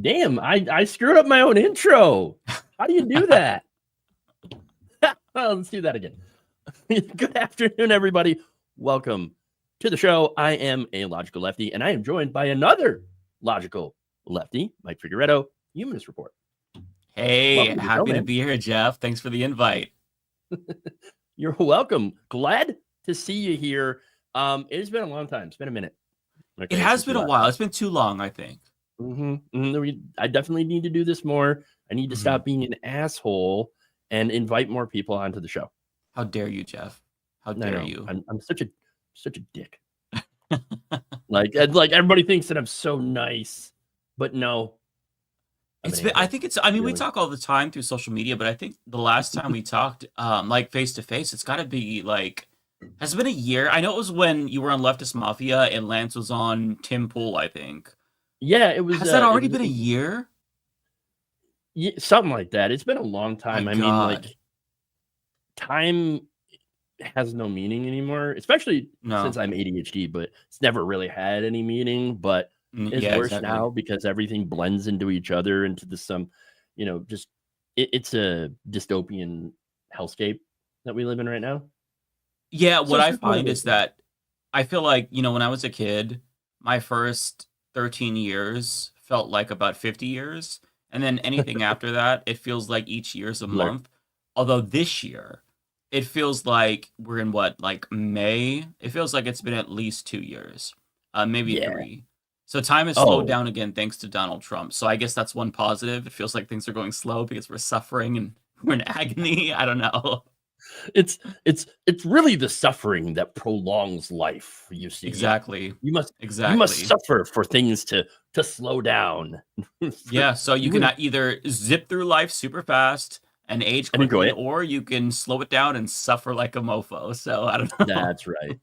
Damn, I screwed up my own intro. How do you do that? Well, let's do that again. Good afternoon, everybody. Welcome to the show. I am a logical lefty, and I am joined by another logical lefty, Mike Figueredo, Humanist Report. Hey, happy to be here, Jeff. Thanks for the invite. You're welcome. Glad to see you here. It has been a long time. It's been a minute. Okay, it has been a while. It's been too long, I think. I definitely need to do this more. I need to stop being an asshole and invite more people onto the show. How dare you, Jeff? How dare you? I'm such a dick. like everybody thinks that I'm so nice, but no. We talk all the time through social media, but I think the last time we talked, like face to face, it's got to be like, has it been a year? I know it was when you were on Leftist Mafia and Lance was on Tim Pool, I think. Yeah, it was. Has that already been a year? Yeah, something like that. It's been a long time. My I mean, like, time has no meaning anymore, especially since I'm ADHD, but it's never really had any meaning. But it's worse now because everything blends into each other, into it's a dystopian hellscape that we live in right now. Yeah, what I find is that I feel like, when I was a kid, my first 13 years felt like about 50 years. And then anything after that, it feels like each year's a month. Although this year, it feels like we're in May? It feels like it's been at least 2 years, maybe 3. So time has slowed down again thanks to Donald Trump. So I guess that's one positive. It feels like things are going slow because we're suffering and we're in agony. I don't know. It's really the suffering that prolongs life. You see, exactly. You must suffer for things to slow down. Yeah, so you can either zip through life super fast and age quickly, or you can slow it down and suffer like a mofo. So I don't know. That's right.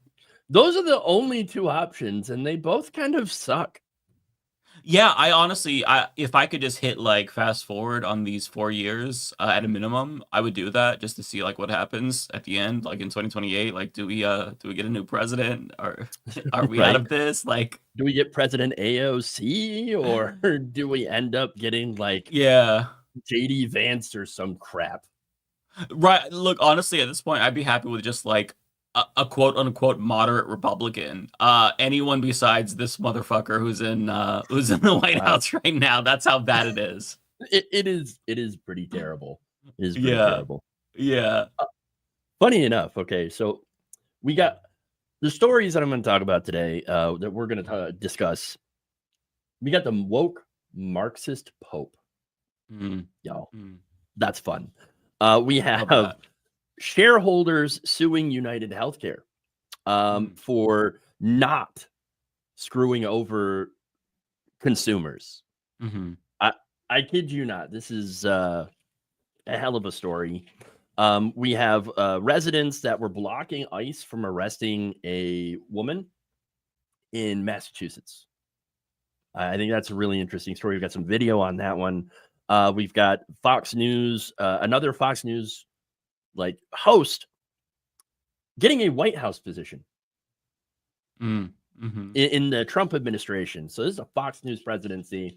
Those are the only two options, and they both kind of suck. Yeah, I honestly, if I could just hit fast forward on these 4 years at a minimum, I would do that just to see what happens at the end, in 2028. Do we get a new president, or are we out of this? Do we get President AOC, or do we end up getting JD Vance or some crap? Right. Look, honestly, at this point, I'd be happy with just a quote unquote moderate Republican. Anyone besides this motherfucker who's in the White House right now. That's how bad it is. It is pretty terrible. It is pretty terrible. Yeah. Funny enough. Okay, so we got the stories that I'm going to talk about today that we're going to discuss. We got the woke Marxist Pope. Y'all, that's fun. We have shareholders suing United Healthcare for not screwing over consumers. I kid you not. This is a hell of a story. We have residents that were blocking ICE from arresting a woman in Massachusetts. I think that's a really interesting story. We've got some video on that one. We've got Fox News, another Fox News host getting a White House position in the Trump administration. So this is a Fox News presidency.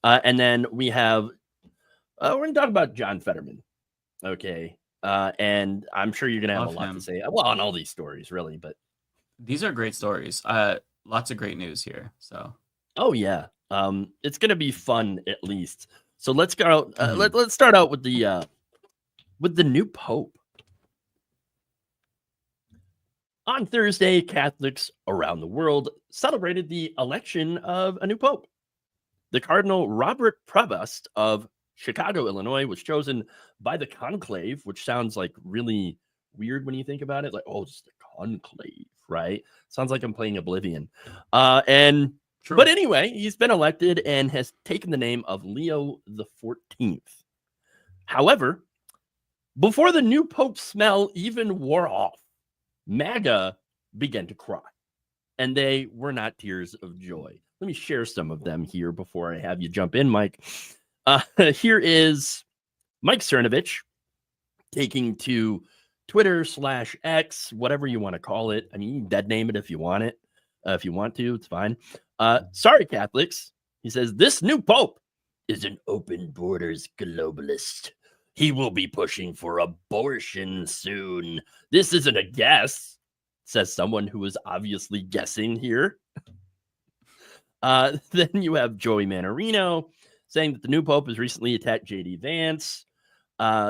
And then we have, we're going to talk about John Fetterman. Okay. And I'm sure you're going to have a lot to say. Well, on all these stories, really, but these are great stories. Lots of great news here. So, oh yeah. It's going to be fun at least. So let's go. Let's start out with the new Pope. On Thursday, Catholics around the world celebrated the election of a new Pope. The Cardinal Robert Prevost of Chicago, Illinois, was chosen by the conclave, which sounds really weird when you think about it. It's the conclave, right? Sounds like I'm playing Oblivion. But anyway, he's been elected and has taken the name of Leo the 14th. However, before the new Pope's smell even wore off, MAGA began to cry, and they were not tears of joy. Let me share some of them here before I have you jump in, Mike. Here is Mike Cernovich taking to Twitter/X, whatever you want to call it. I mean, you can dead name it if you want it. If you want to, it's fine. Sorry, Catholics. He says, this new pope is an open borders globalist. He will be pushing for abortion soon. This isn't a guess, says someone who is obviously guessing here. Then you have Joey Manarino saying that the new pope has recently attacked J.D. Vance,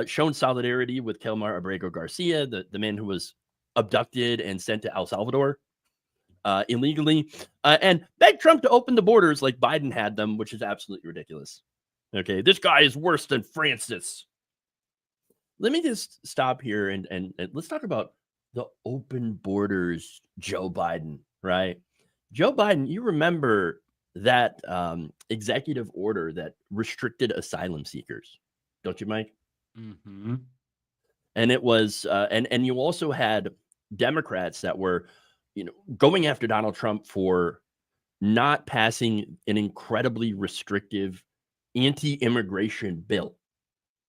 shown solidarity with Kelmar Abrego Garcia, the man who was abducted and sent to El Salvador illegally, and begged Trump to open the borders like Biden had them, which is absolutely ridiculous. Okay, this guy is worse than Francis. Let me just stop here and let's talk about the open borders, Joe Biden, right? Joe Biden, you remember that executive order that restricted asylum seekers, don't you, Mike? Mm-hmm. And it was, and you also had Democrats that were, going after Donald Trump for not passing an incredibly restrictive anti-immigration bill.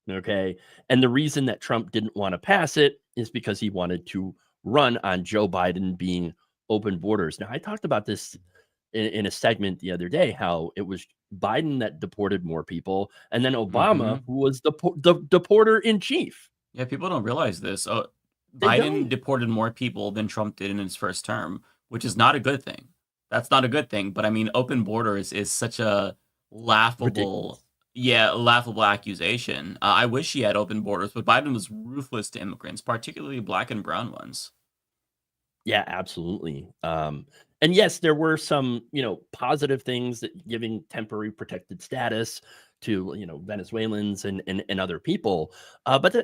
Okay. And the reason that Trump didn't want to pass it is because he wanted to run on Joe Biden being open borders. Now, I talked about this in a segment the other day, how it was Biden that deported more people, and then Obama, who was the deporter in chief. Yeah, people don't realize this. They Biden don't. deported more people than Trump did in his first term, which is not a good thing. That's not a good thing. But I mean, open borders is such a laughable, laughable accusation. I wish he had open borders, but Biden was ruthless to immigrants, particularly black and brown ones. Yeah, absolutely. And yes, there were some, positive things that giving temporary protected status to, Venezuelans and other people. But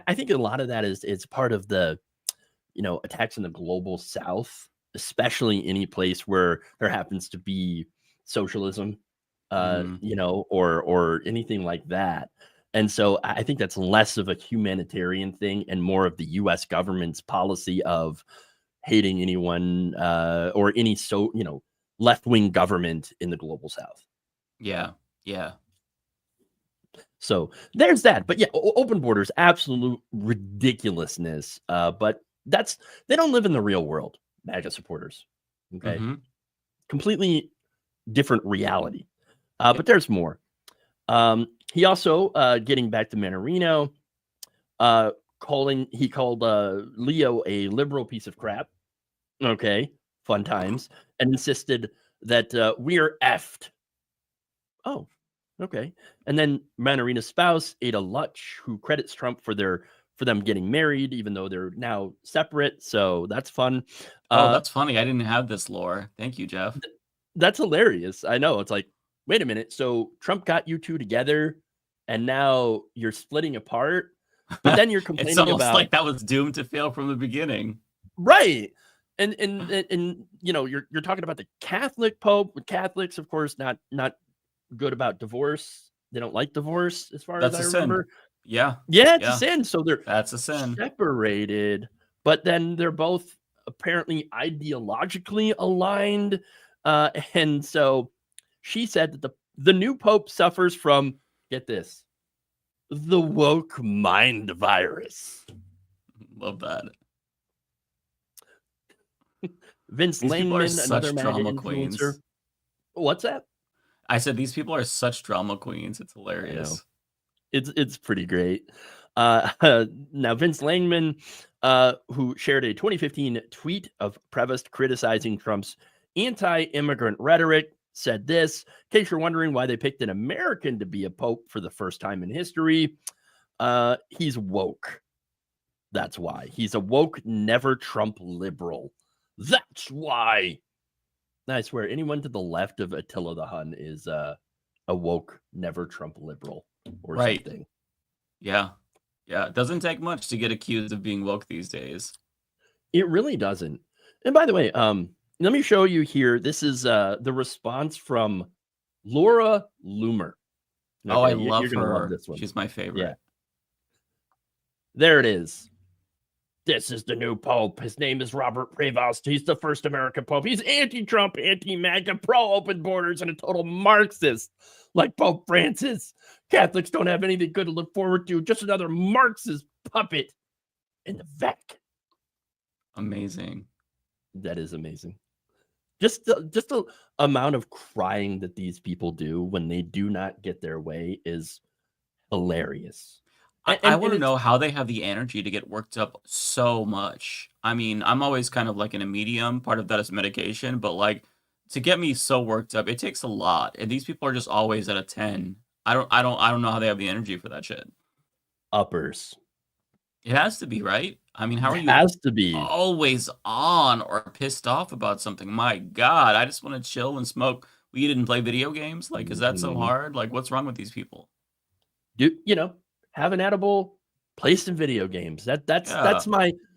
I think a lot of that is part of the, attacks in the global South, especially any place where there happens to be socialism, or anything like that. And so I think that's less of a humanitarian thing and more of the U.S. government's policy of hating anyone or any left-wing government in the global South. Yeah. So there's that. But yeah, open borders, absolute ridiculousness. But they don't live in the real world, MAGA supporters. Okay. Completely different reality. But there's more. He also, getting back to Manarino, he called Leo a liberal piece of crap. Okay, fun times, and insisted that we are effed. Oh, okay. And then Manarino's spouse, Ada Lutch, who credits Trump for them getting married, even though they're now separate. So that's fun. That's funny. I didn't have this lore. Thank you, Jeff. That's hilarious. I know. It's like, wait a minute. So Trump got you two together, and now you're splitting apart. But then you're complaining it's almost about like that was doomed to fail from the beginning, right? And you're talking about the Catholic Pope. With Catholics, of course, not good about divorce. They don't like divorce, as far as I remember. Sin. Yeah, it's a sin. So that's a sin. Separated, but then they're both apparently ideologically aligned. And so she said that the new Pope suffers from, get this, the woke mind virus. Love that. Vince Langman, another drama queens. What's that? I said these people are such drama queens. It's hilarious. It's pretty great. Now Vince Langman, who shared a 2015 tweet of Prevost criticizing Trump's anti-immigrant rhetoric, said this: in case you're wondering why they picked an American to be a pope for the first time in history, he's woke. That's why. He's a woke, never Trump liberal. That's why. I swear, anyone to the left of Attila the Hun is a woke, never Trump liberal or something. Yeah. It doesn't take much to get accused of being woke these days. It really doesn't. And by the way, let me show you here. This is the response from Laura Loomer. Okay, I love her. You're gonna love this one. She's my favorite. Yeah. There it is. This is the new Pope. His name is Robert Prevost. He's the first American Pope. He's anti-Trump, anti-MAGA, pro-open borders, and a total Marxist, like Pope Francis. Catholics don't have anything good to look forward to. Just another Marxist puppet in the Vatican. Amazing. That is amazing. just the amount of crying that these people do when they do not get their way is hilarious. I want to know how they have the energy to get worked up so much. I mean, I'm always kind of like in a medium. Part of that is medication, but like to get me so worked up, it takes a lot. And these people are just always at a 10. I don't know how they have the energy for that shit. uppers. It has to be, right? I mean, how are It you has to be. always on or pissed off about something? My God, I just want to chill and smoke weed and play video games. Like, is that so Mhm. hard? Like, what's wrong with these people? Have an edible, play some video games. That's Yeah.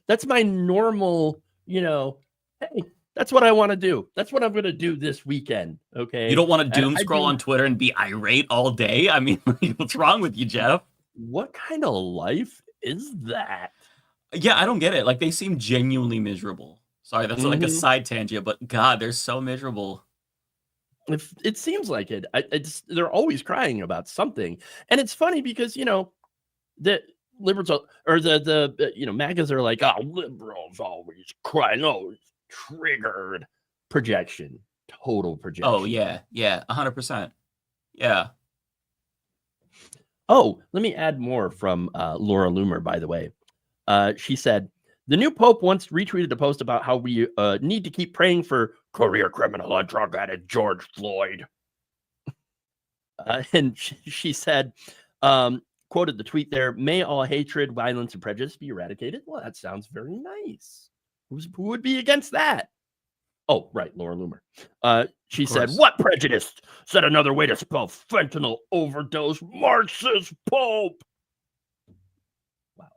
that's my normal, hey, that's what I want to do. That's what I'm going to do this weekend, You okay? don't want to And doom I scroll do on Twitter and be irate all day? I mean, like, what's wrong with you, Jeff? what kind of life is that? Yeah, I don't get it. Like, they seem genuinely miserable. Sorry, that's like a Mhm. side tangent, but God, they're so miserable. If it seems like it. They're always crying about something. And it's funny because, the liberals or MAGAs are like, oh, liberals always cry. No, it's triggered. Projection. Total Oh, projection. yeah, 100%. Yeah. Oh, let me add more from Laura Loomer, by the way. She said, the new Pope once retweeted a post about how we need to keep praying for career criminal and drug addict George Floyd. And she said, quoted the tweet there, may all hatred, violence, and prejudice be eradicated. Well, that sounds very nice. Who would be against that? Oh, right, Laura Loomer. She said, what prejudice? Said another way to spell fentanyl overdose. Marxist Pope. Wow.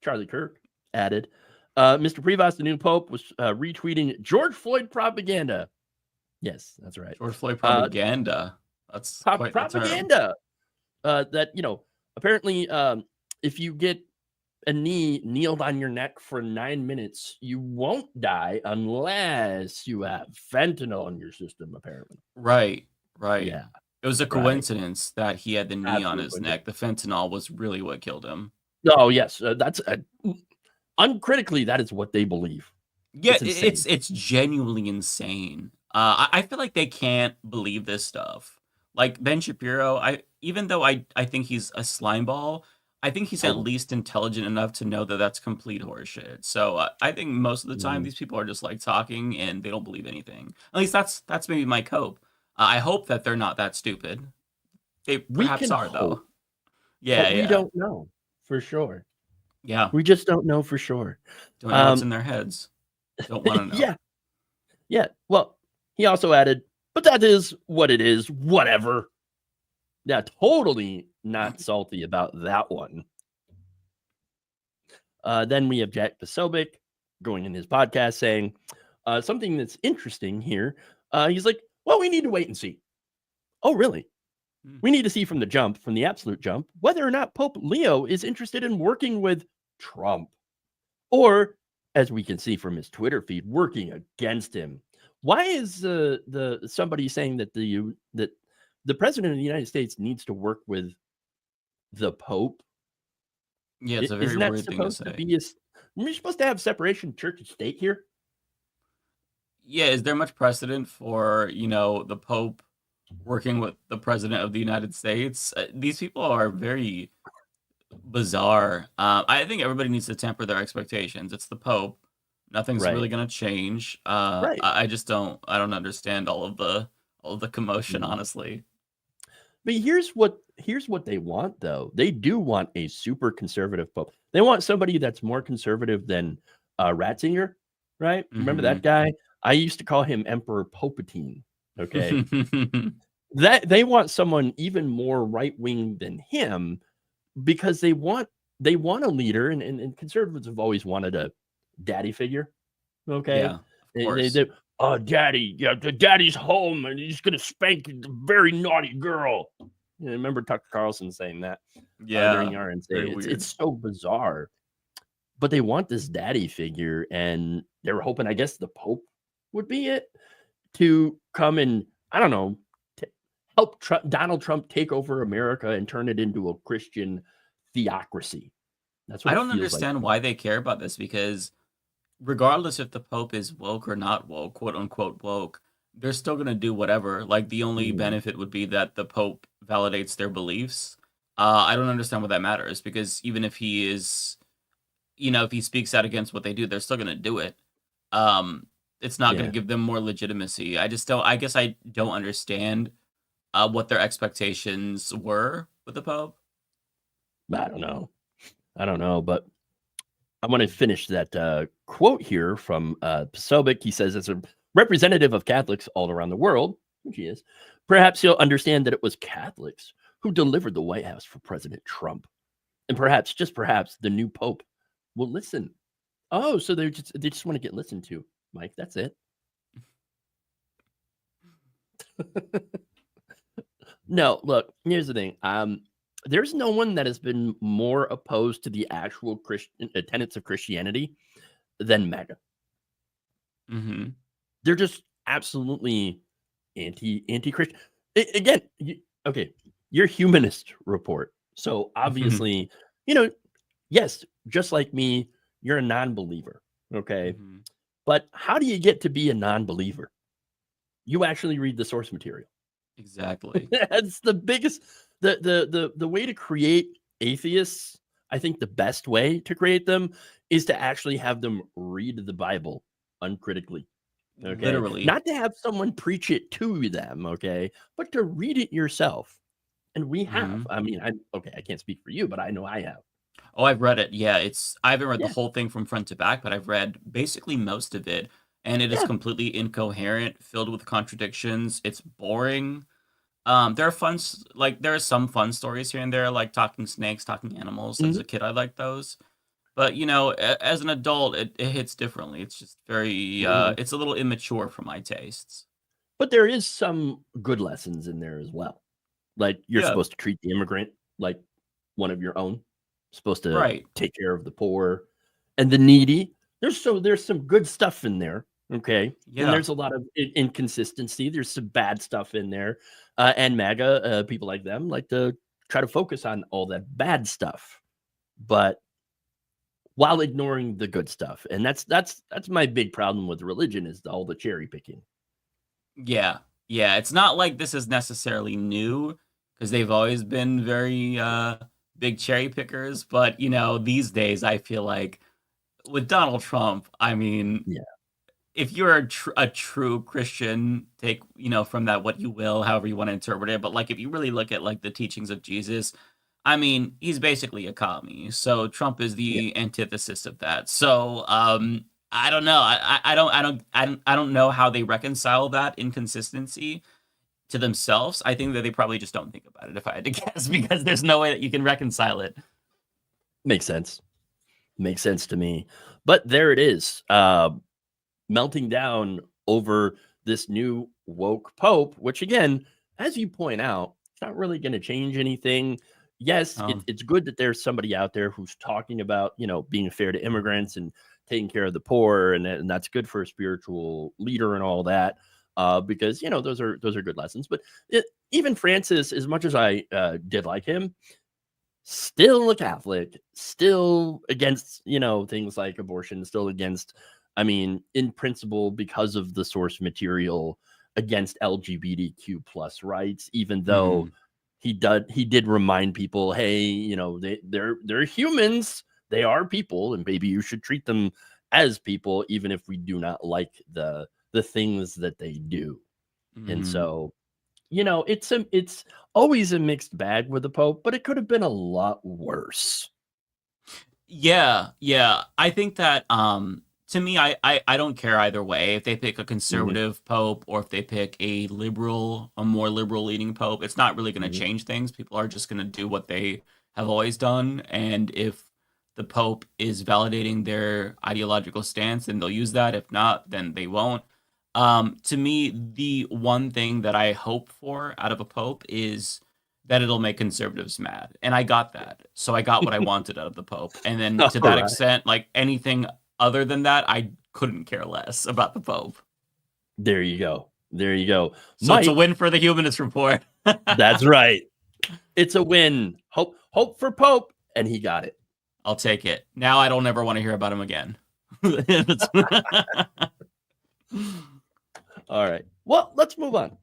Charlie Kirk added, Mr. Prevost, the new Pope, was retweeting George Floyd propaganda. Yes, that's right. George Floyd propaganda. That's quite propaganda. That, apparently, if you get a knee kneeled on your neck for 9 minutes, you won't die unless you have fentanyl in your system, apparently. Right. Yeah. It was a coincidence that he had the knee on his Absolutely. neck. The fentanyl was really what killed him. Oh, yes. That's uncritically, that is what they believe. Yeah, it's genuinely insane. I feel like they can't believe this stuff. Like Ben Shapiro, even though I think he's a slimeball, I think he's at least intelligent enough to know that that's complete horseshit. So I think most of the time these people are just like talking and they don't believe anything. At least that's maybe my hope. I hope that they're not that stupid. They perhaps are, though. Yeah, but we don't know for sure. Yeah, we just don't know for sure. Don't know what's in their heads. Don't want to know. Yeah. Well, he also added, but that is what it is. Whatever. Yeah, totally not salty about that one. Then we have Jack Posobiec going in his podcast saying something that's interesting here. He's like, well, we need to wait and see. Oh, really? We need to see from the absolute jump, whether or not Pope Leo is interested in working with Trump. Or, as we can see from his Twitter feed, working against him. Why is somebody saying that the president of the United States needs to work with the Pope? Yeah, it's a very weird thing to say. We're supposed to have separation of church and state here. Yeah, is there much precedent for the Pope working with the president of the United States? These people are very bizarre. I think everybody needs to temper their expectations. It's the Pope. Nothing's really going to change. I just don't understand all of the commotion, honestly. But here's what they want, though. They do want a super conservative Pope. They want somebody that's more conservative than Ratzinger, right? Remember that guy? I used to call him Emperor Palpatine. Okay. That they want someone even more right-wing than him because they want a leader, and conservatives have always wanted a daddy figure. Okay. Yeah, of course. Oh, daddy, the daddy's home and he's gonna spank the very naughty girl. I remember Tucker Carlson saying that during RNC. It's so bizarre. But they want this daddy figure, and they were hoping, I guess, the Pope would be it to come and, I don't know, help Donald Trump take over America and turn it into a Christian theocracy. That's what I don't understand why they care about this, because regardless if the Pope is woke or not woke, quote unquote woke, they're still going to do whatever. Like, the only Mhm. benefit would be that the Pope validates their beliefs. I don't understand what that matters, because even if he is, if he speaks out against what they do, they're still going to do it. Um, it's not going Yeah, to give them more legitimacy. I just don't, I guess I don't understand what their expectations were with the Pope. I don't know. I don't know, but I want to finish that quote here from Posobiec. He says, as a representative of Catholics all around the world, which he is, perhaps you'll understand that it was Catholics who delivered the White House for President Trump. And perhaps, just perhaps, the new Pope will listen. Oh, so they just want to get listened to, Mike. That's it. No, look, here's the thing. There's no one that has been more opposed to the actual Christian tenets of Christianity than MAGA. Mm-hmm. They're just absolutely anti-Christian. Again, okay, your humanist report. So obviously, yes, just like me, you're a non-believer. Okay. Mm-hmm. But how do you get to be a non-believer? You actually read the source material. Exactly. That's the biggest the way to create atheists. I think the best way to create them is to actually have them read the Bible uncritically. Okay. Literally. Not to have someone preach it to them, okay, but to read it yourself. And we have. Mm-hmm. I mean, I can't speak for you, but I know I have. Oh, I've read it. Yeah, I haven't read the Yeah. whole thing from front to back, but I've read basically most of it, and it is Yeah. completely incoherent, filled with contradictions. It's boring. There are there are some fun stories here and there, like talking snakes, talking animals. As Mhm. a kid, I liked those. But as an adult, it hits differently. It's just very, Mhm. it's a little immature for my tastes. But there is some good lessons in there as well. Like, you're Yeah, supposed to treat the immigrant like one of your own, supposed to right. take care of the poor and the needy. There's some good stuff in there, okay? And Yeah. there's a lot of inconsistency. There's some bad stuff in there, and MAGA people like them like to try to focus on all that bad stuff, but while ignoring the good stuff. And that's my big problem with religion is all the cherry picking. Yeah. Yeah, it's not like this is necessarily new, because they've always been very big cherry pickers, but these days I feel like with Donald Trump, I mean, Yeah. if you're a true Christian, take, from that what you will, however you want to interpret it, but like if you really look at like the teachings of Jesus, I mean, he's basically a commie. So Trump is Yeah. the antithesis of that. So I don't know. I don't know how they reconcile that inconsistency to themselves. I think that they probably just don't think about it, if I had to guess, because there's no way that you can reconcile it. Makes sense. Makes sense to me. But there it is. Melting down over this new woke pope, which again, as you point out, it's not really going to change anything. Yes, Um, it's good that there's somebody out there who's talking about, being fair to immigrants and taking care of the poor, and that's good for a spiritual leader and all that, because those are good lessons. But even Francis, as much as I did like him, still a Catholic, still against, things like abortion, still against, I mean, in principle, because of the source material, against LGBTQ plus rights, even though mhm. he did remind people, hey, they're humans, they are people, and maybe you should treat them as people, even if we do not like the things that they do. And Mhm. so it's always a mixed bag with the Pope, but it could have been a lot worse. Yeah, yeah. I think that to me, I don't care either way. If they pick a Mhm, conservative pope or if they pick a more liberal leaning pope, it's not really going to mhm. change things. People are just going to do what they have always done. And if the pope is validating their ideological stance, then they'll use that. If not, then they won't. To me, the one thing that I hope for out of a pope is that it'll make conservatives mad. And I got that. So I got what I wanted out of the Pope. And then to All that right. extent, like anything other than that, I couldn't care less about the Pope. There you go. There you go. So it's a Mike, win for the Humanist Report. that's right. It's a win. Hope for Pope, and he got it. I'll take it. Now I don't ever want to hear about him again. All right. Well, let's move on.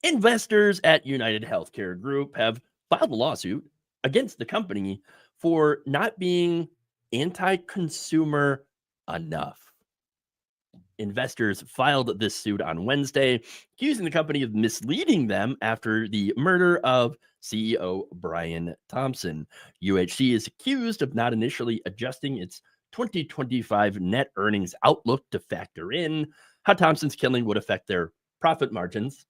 Investors at United Healthcare Group have filed a lawsuit against the company for not being anti-consumer enough. Investors filed this suit on Wednesday, accusing the company of misleading them after the murder of CEO Brian Thompson. UHC is accused of not initially adjusting its 2025 net earnings outlook to factor in how Thompson's killing would affect their profit margins.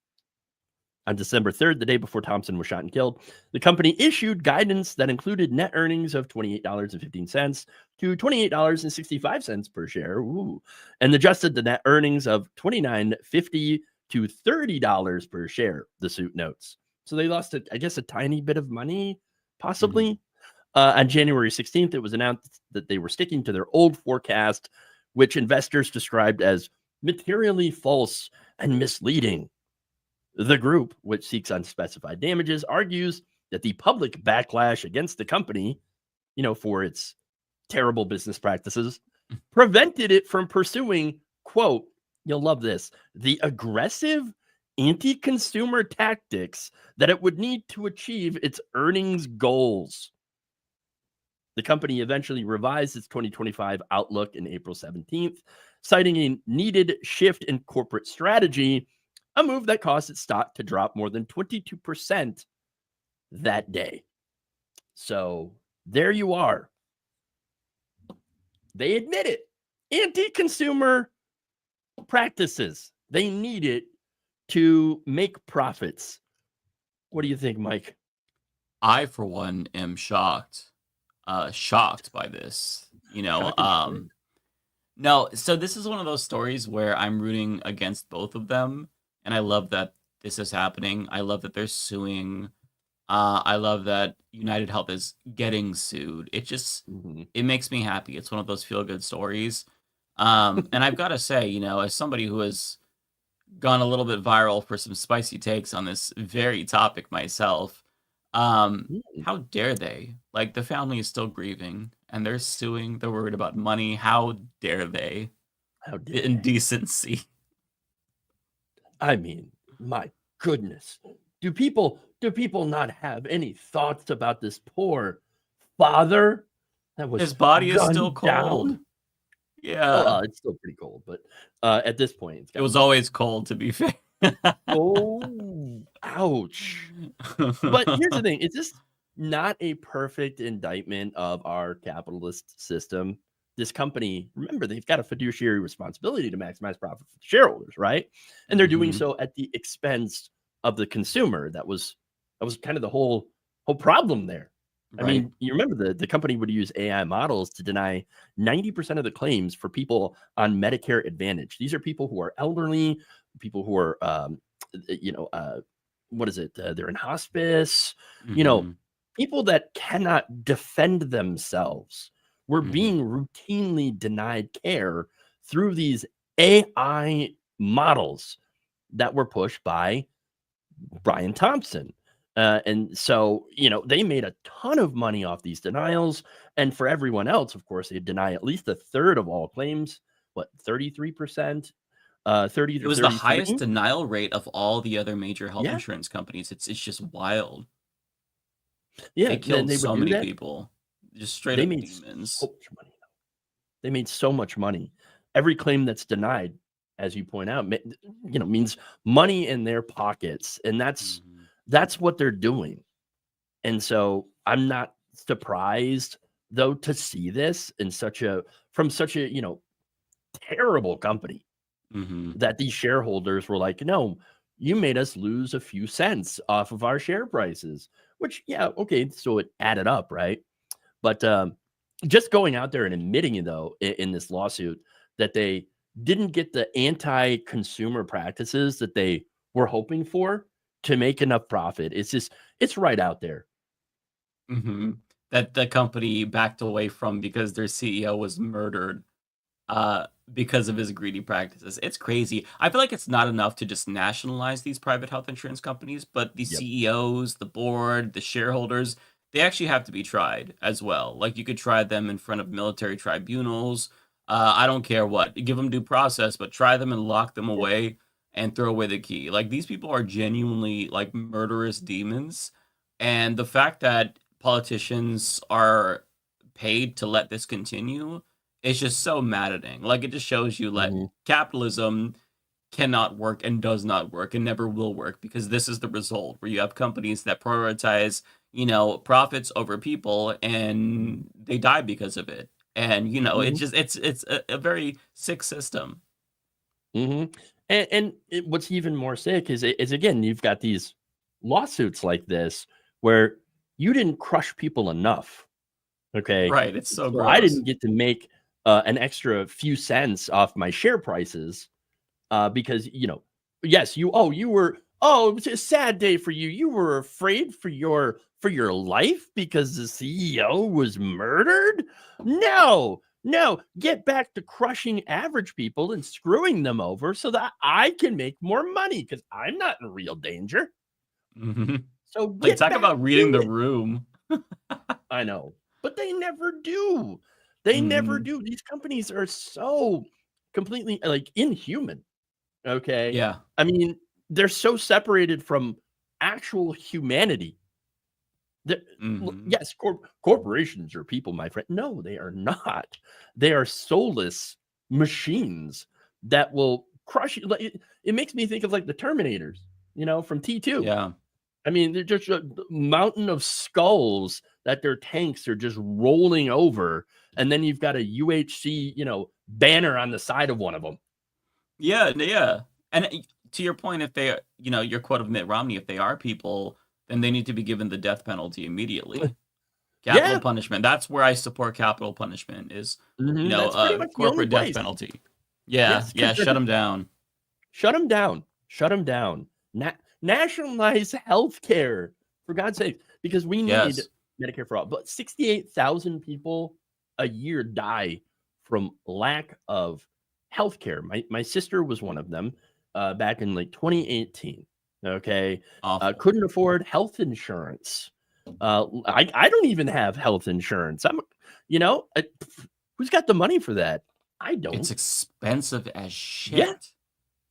On December 3rd, the day before Thompson was shot and killed, the company issued guidance that included net earnings of $28.15 to $28.65 per share, and adjusted the net earnings of $29.50 to $30 per share, the suit notes. So they lost, I guess, a tiny bit of money, possibly. On January 16th, it was announced that they were sticking to their old forecast, which investors described as materially false and misleading. The group, which seeks unspecified damages, argues that the public backlash against the company, for its terrible business practices, prevented it from pursuing, quote, you'll love this, the aggressive anti-consumer tactics that it would need to achieve its earnings goals. The company eventually revised its 2025 outlook in April 17th, citing a needed shift in corporate strategy, a move that caused its stock to drop more than 22% that day. So there you are. They admit it. Anti-consumer practices. They need it to make profits. What do you think, Mike? I, for one, am shocked. Shocked by this. No, so this is one of those stories where I'm rooting against both of them. And I love that this is happening. I love that they're suing. I love that United Health is getting sued. It just, it makes me happy. It's one of those feel-good stories. And I've got to say, as somebody who has gone a little bit viral for some spicy takes on this very topic myself, how dare they? Like, the family is still grieving, and they're suing. They're worried about money. How dare they? How dare The indecency. I mean, my goodness. Do people not have any thoughts about this poor father that was his body is still gunned cold? down? Yeah. Well, it's still pretty cold, but at this point, it was always cold, to be fair. Oh, ouch. But here's the thing. Is this not a perfect indictment of our capitalist system? This company, remember, they've got a fiduciary responsibility to maximize profit for the shareholders, right? And they're doing so at the expense of the consumer. That was kind of the whole problem there. Right. I mean, you remember the company would use AI models to deny 90% of the claims for people on Medicare Advantage. These are people who are elderly, people who are, what is it? They're in hospice, people that cannot defend themselves. We're being routinely denied care through these AI models that were pushed by Brian Thompson. And so, they made a ton of money off these denials. And for everyone else, of course, they deny at least a third of all claims. What, 33%? 30 to It was 33? the highest denial rate of all the other major health Yeah. insurance companies. It's just wild. Yeah, they killed they so many people. Just straight They up made demons. so much money. They made so much money. Every claim that's denied, as you point out, means money in their pockets, and that's what they're doing. And so I'm not surprised, though, to see this from such a terrible company, that these shareholders were like, no, you made us lose a few cents off of our share prices, which, yeah, okay, so it added up, right? But just going out there and admitting, though, in this lawsuit, that they didn't get the anti-consumer practices that they were hoping for to make enough profit. It's right out there. That the company backed away from because their CEO was murdered because of his greedy practices. It's crazy. I feel like it's not enough to just nationalize these private health insurance companies, but the CEOs, the board, the shareholders, they actually have to be tried as well. Like you could try them in front of military tribunals. I don't care what. Give them due process, but try them and lock them Yeah. away and throw away the key. Like these people are genuinely like murderous demons. And the fact that politicians are paid to let this continue is just so maddening. Like it just shows you like Hmm. capitalism cannot work and does not work and never will work because this is the result where you have companies that prioritize, profits over people and they die because of it. And Hmm. it's a very sick system. Hmm. And what's even more sick is again, you've got these lawsuits like this where you didn't crush people enough. Okay. Right, it's so So I gross. didn't get to make an extra few cents off my share prices because, yes, it was a sad day for you. You were afraid for your life because the CEO was murdered. No, no, get back to crushing average people and screwing them over so that I can make more money because I'm not in real danger. Mhm. So Like get talk back about reading to the it. room. I know, but they never do. They never Mhm. do. These companies are so completely like inhuman. Okay. Yeah. I mean, they're so separated from actual humanity. The Mhm. yes, corporations are people, my friend. No, they are not. They are soulless machines that will crush you. Like, it makes me think of like the Terminators, from T2. Yeah. I mean, they're just a mountain of skulls that their tanks are just rolling over, and then you've got a UHC, banner on the side of one of them. Yeah, yeah. And to your point, if they, your quote of Mitt Romney, if they are people, then they need to be given the death penalty immediately. Capital Yeah, punishment. That's where I support capital punishment is, that's pretty much the only corporate death place. penalty. Yeah, Yes, yeah, because shut them down. shut them down. Shut them down. Nationalize healthcare, for God's sake, because we need Yes. Medicare for all. But 68,000 people a year die from lack of healthcare. My sister was one of them back in like 2018. Okay. Awful. Couldn't afford health insurance. I don't even have health insurance. Who's got the money for that? I It's don't. expensive as Yeah. shit.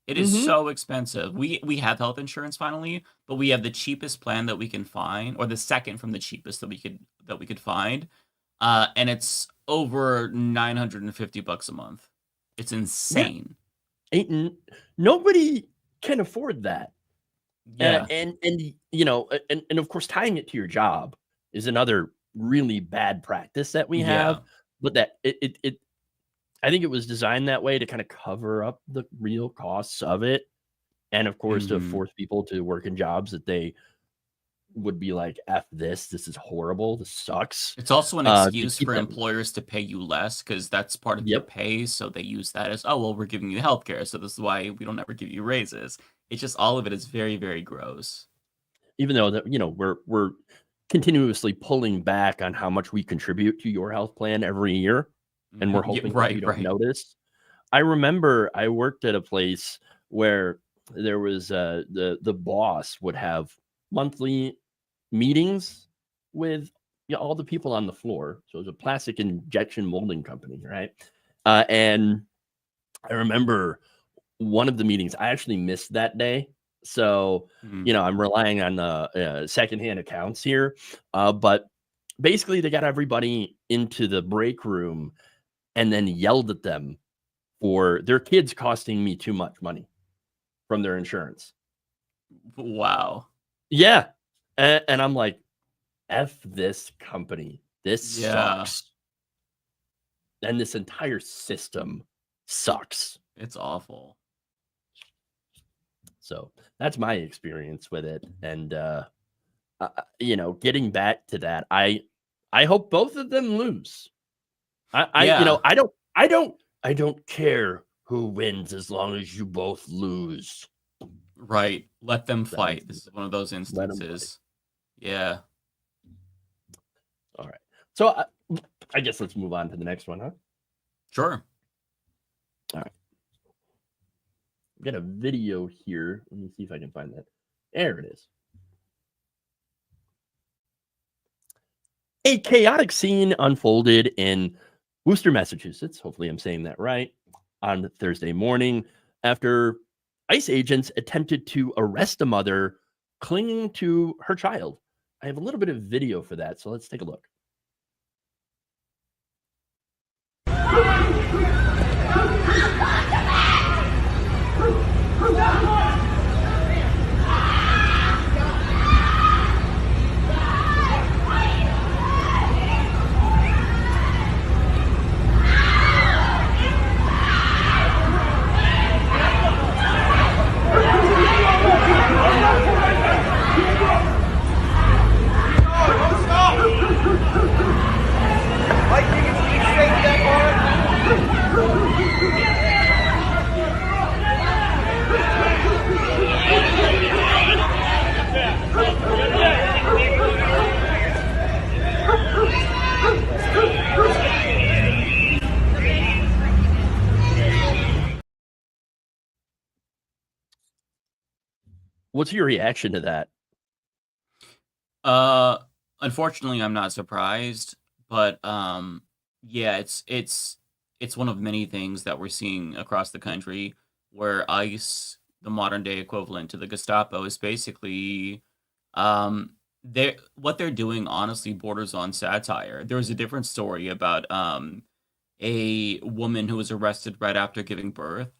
It is Hmm. so expensive. We have health insurance finally, but we have the cheapest plan that we can find, or the second from the cheapest that we could find. And it's over 950 bucks a month. It's Yeah. insane. Ain't n Nobody can afford that. Yeah. And of course, tying it to your job is another really bad practice that we have, Yeah. but that it I think it was designed that way to kinda cover up the real costs of it, and of course, to Mhm. force people to work in jobs that they would be like, "F this is horrible, this sucks," It's also an to excuse keep for them. employers to pay you less because that's part of your Yep. pay. So they use that as, oh, well, we're giving you healthcare. So this is why we don't ever give you raises. It's just all of it is very, very gross. Even though that, we're continuously pulling back on how much we contribute to your health plan every year, and we're Mhm. Yeah, hoping that you right, don't right. notice. I remember I worked at a place where there was, the boss would have monthly meetings with, all the people on the floor. So it was a plastic injection molding company, right? And I remember one of the meetings I actually missed that day. So, Mhm. I'm relying on the secondhand accounts here. But basically, they got everybody into the break room and then yelled at them for their kids costing me too much money from their insurance. Wow. Yeah. And I'm like, F this company. This Yeah, sucks. And this entire system sucks. it's awful. So that's my experience with it. And getting back to that, I hope both of them lose. Yeah, I don't care who wins as long as you both lose. right. Let them That makes fight. me This is one of those let them fight. instances. Yeah, All right. So I guess let's move on to the next one, huh? sure. All right. We got a video here. Let me see if I can find that. There it is. A chaotic scene unfolded in Worcester, Massachusetts. Hopefully, I'm saying that right. On Thursday morning, after ICE agents attempted to arrest a mother clinging to her child. I have a little bit of video for that, so let's take a look. What's your reaction to that? Unfortunately, I'm not surprised, but yeah, it's one of many things that we're seeing across the country where ICE, the modern day equivalent to the Gestapo, is basically they what they're doing honestly borders on satire. There was a different story about a woman who was arrested right after giving birth.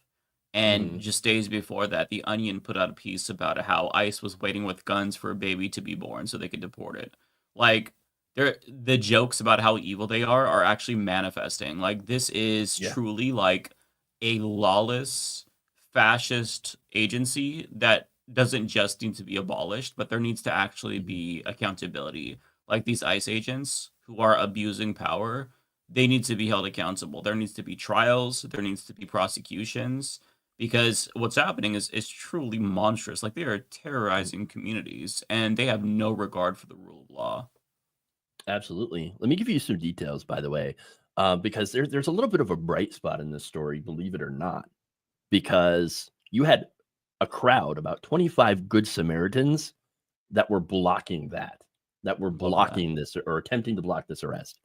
And just days before that, The Onion put out a piece about how ICE was waiting with guns for a baby to be born so they could deport it. Like, the jokes about how evil they are actually manifesting. Like, this is Yeah. truly like a lawless fascist agency that doesn't just need to be abolished, but there needs to actually be accountability. Like these ICE agents who are abusing power, they need to be held accountable. There needs to be trials, there needs to be prosecutions because what's happening is truly monstrous. Like they are terrorizing communities and they have no regard for the rule of law. Absolutely. Let me give you some details, by the way, because there's a little bit of a bright spot in this story, believe it or not, because you had a crowd, about 25 Good Samaritans, that were blocking that were Love that. blocking this or attempting to block this arrest.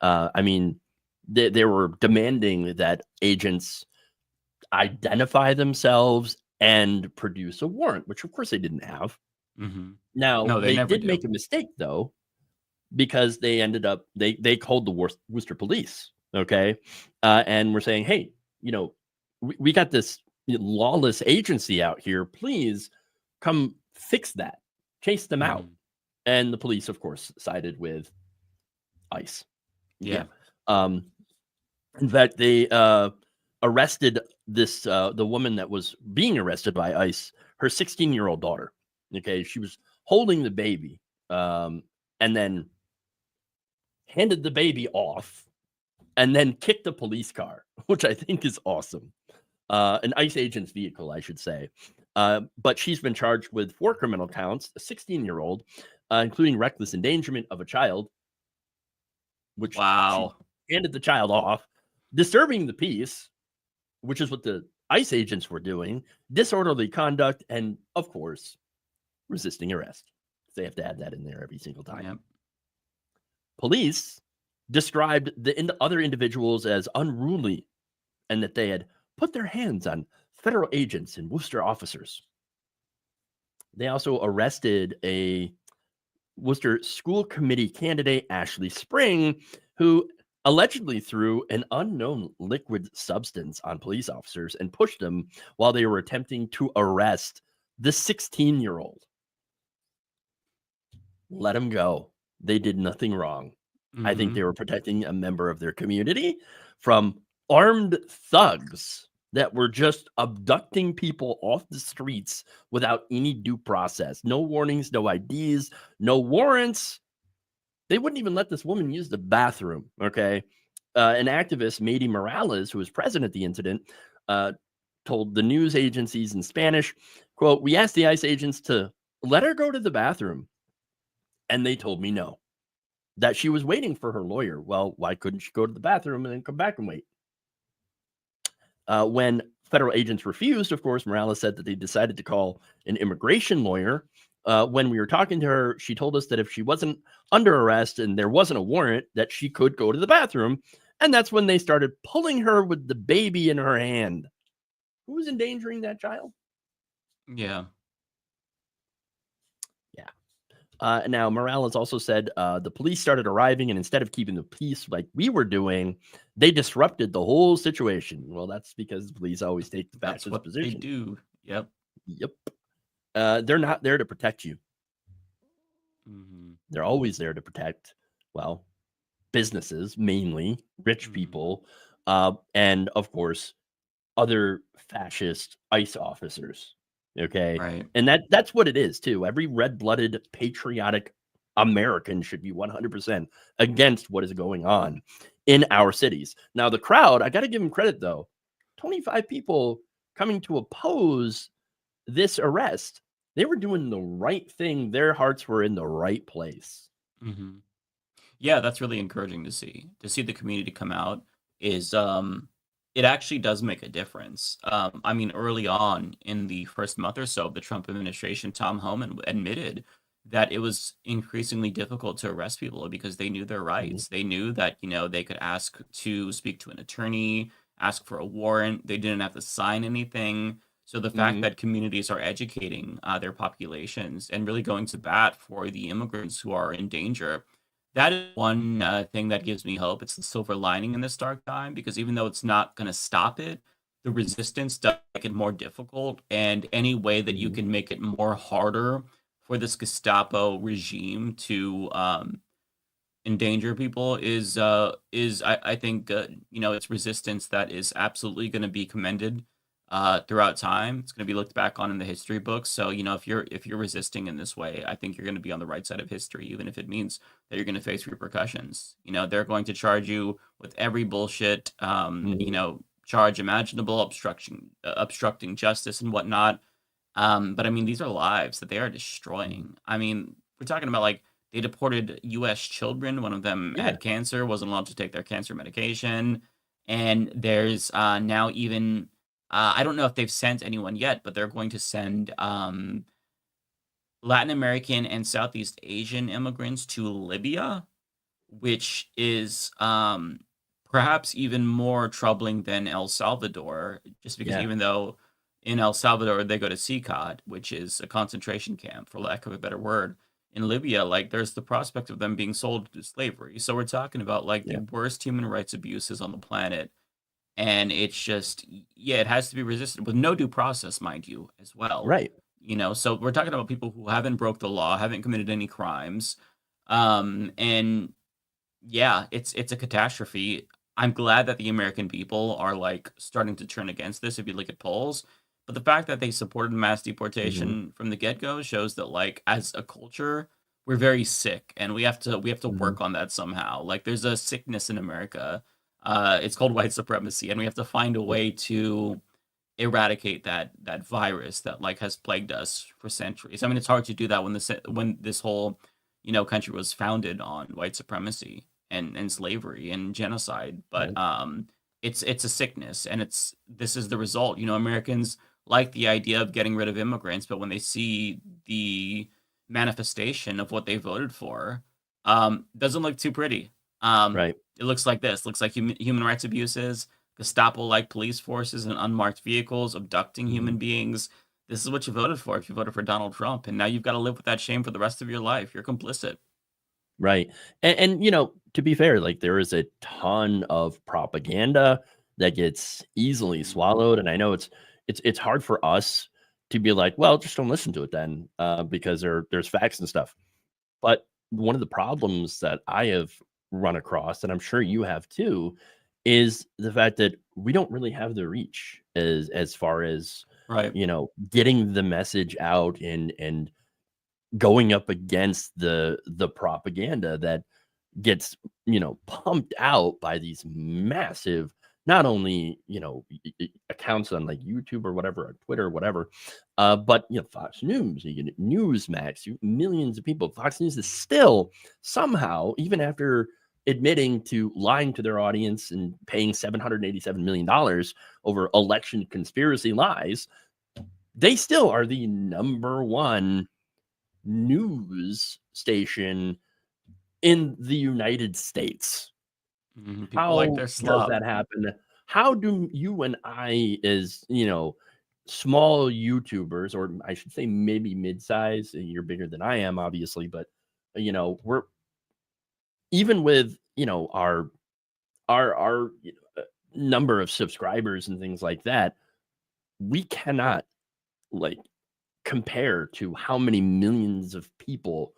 I mean, they were demanding that agents identify themselves and produce a warrant, which of course they didn't have. hmm Now, No, they they never did do. make a mistake, though, because they ended up they called the Worcester police, okay, and we're saying, hey, we got this lawless agency out here. Please come fix that, chase them out. Mhm. And the police, of course, sided with ICE. Yeah. In fact, they arrested this the woman that was being arrested by ICE, her 16-year-old daughter. Okay, she was holding the baby, and then handed the baby off and then kicked the police car, which I think is awesome. An ICE agent's vehicle, I should say. But she's been charged with 4 criminal counts, a 16-year-old, including reckless endangerment of a child, which she Wow. handed the child off, disturbing the peace, which is what the ICE agents were doing, disorderly conduct, and, of course, resisting arrest. They have to add that in there every single time. Yep. Police described the other individuals as unruly and that they had put their hands on federal agents and Worcester officers. They also arrested a Worcester school committee candidate, Ashley Spring, who allegedly threw an unknown liquid substance on police officers and pushed them while they were attempting to arrest the 16-year-old. Let him go. They did nothing wrong. I think they Mhm. were protecting a member of their community from armed thugs that were just abducting people off the streets without any due process. No warnings, no IDs, no warrants. They wouldn't even let this woman use the bathroom. Okay. An activist, Mady Morales, who was present at the incident, told the news agencies in Spanish, quote, "We asked the ICE agents to let her go to the bathroom, and they told me no, that she was waiting for her lawyer." Well, why couldn't she go to the bathroom and then come back and wait? When federal agents refused, of course, Morales said that they decided to call an immigration lawyer when we were talking to her, she told us that if she wasn't under arrest and there wasn't a warrant, that she could go to the bathroom. And that's when they started pulling her with the baby in her hand. Who's endangering that child? Yeah. Yeah. Now, Morales also said the police started arriving, and instead of keeping the peace like we were doing, they disrupted the whole situation. Well, that's because the police always take the That's fascist what position. they do. Yep. Yep. They're not there to protect you. Mm-hmm. They're always there to protect, well, businesses, mainly rich people, and of course, other fascist ICE officers. Okay. Right. And that's what it is, too. Every red-blooded, patriotic American should be 100% against what is going on in our cities. Now, the crowd, I got to give them credit, though. 25 people coming to oppose this arrest. They were doing the right thing. Their hearts were in the right place. Mm-hmm. Yeah, that's really encouraging to see. To see the community come out is it actually does make a difference. I mean, early on in the first month or so of the Trump administration, Tom Homan admitted that it was increasingly difficult to arrest people because they knew their rights. They knew that, they could ask to speak to an attorney, ask for a warrant. They didn't have to sign anything. So the fact that communities are educating their populations and really going to bat for the immigrants who are in danger, that is one thing that gives me hope. It's the silver lining in this dark time, because even though it's not going to stop it, the resistance does make it more difficult. And any way that you can make it more harder for this Gestapo regime to endanger people is I think it's resistance that is absolutely going to be commended throughout time. It's going to be looked back on in the history books. So if you're resisting in this way, I think you're going to be on the right side of history, even if it means that you're going to face repercussions. They're going to charge you with every bullshit charge imaginable, obstructing justice and whatnot. But I mean, these are lives that they are destroying. I mean, we're talking about, like, they deported U.S. children. One of them had cancer, wasn't allowed to take their cancer medication. And there's now even, I don't know if they've sent anyone yet, but they're going to send Latin American and Southeast Asian immigrants to Libya, which is perhaps even more troubling than El Salvador, just because even though in El Salvador they go to CICOT, which is a concentration camp, for lack of a better word, in Libya, like, there's the prospect of them being sold to slavery. So we're talking about, like, the worst human rights abuses on the planet. And it's just, it has to be resisted with no due process, mind you, as well. Right. So we're talking about people who haven't broke the law, haven't committed any crimes. And yeah, it's a catastrophe. I'm glad that the American people are, like, starting to turn against this, if you look at polls. But the fact that they supported mass deportation from the get-go shows that, like, as a culture, we're very sick, and we have to work on that somehow. Like, there's a sickness in America. It's called white supremacy, and we have to find a way to eradicate that virus that, like, has plagued us for centuries. I mean, it's hard to do that when this whole country was founded on white supremacy and slavery and genocide. But it's a sickness, and this is the result. Americans like the idea of getting rid of immigrants, but when they see the manifestation of what they voted for, doesn't look too pretty. Right. It looks like this. Looks like human rights abuses, Gestapo-like police forces and unmarked vehicles abducting human beings. This is what you voted for if you voted for Donald Trump, and now you've got to live with that shame for the rest of your life. You're complicit. Right. And to be fair, like, there is a ton of propaganda that gets easily swallowed. And I know it's hard for us to be like, well, just don't listen to it then, because there's facts and stuff. But one of the problems that I have run across, and I'm sure you have too, is the fact that we don't really have the reach as far as Right. getting the message out and going up against the propaganda that gets pumped out by these massive, not only accounts on, like, YouTube or whatever, or Twitter or whatever, but Fox News, you get Newsmax, millions of people. Fox News is still somehow, even after admitting to lying to their audience and paying $787 million over election conspiracy lies, they still are the number one news station in the United States. People How like their does slop. that happen? How do you and I, as small YouTubers, or I should say maybe mid-size, you're bigger than I am, obviously, but we're even with our number of subscribers and things like that, we cannot like compare to how many millions of people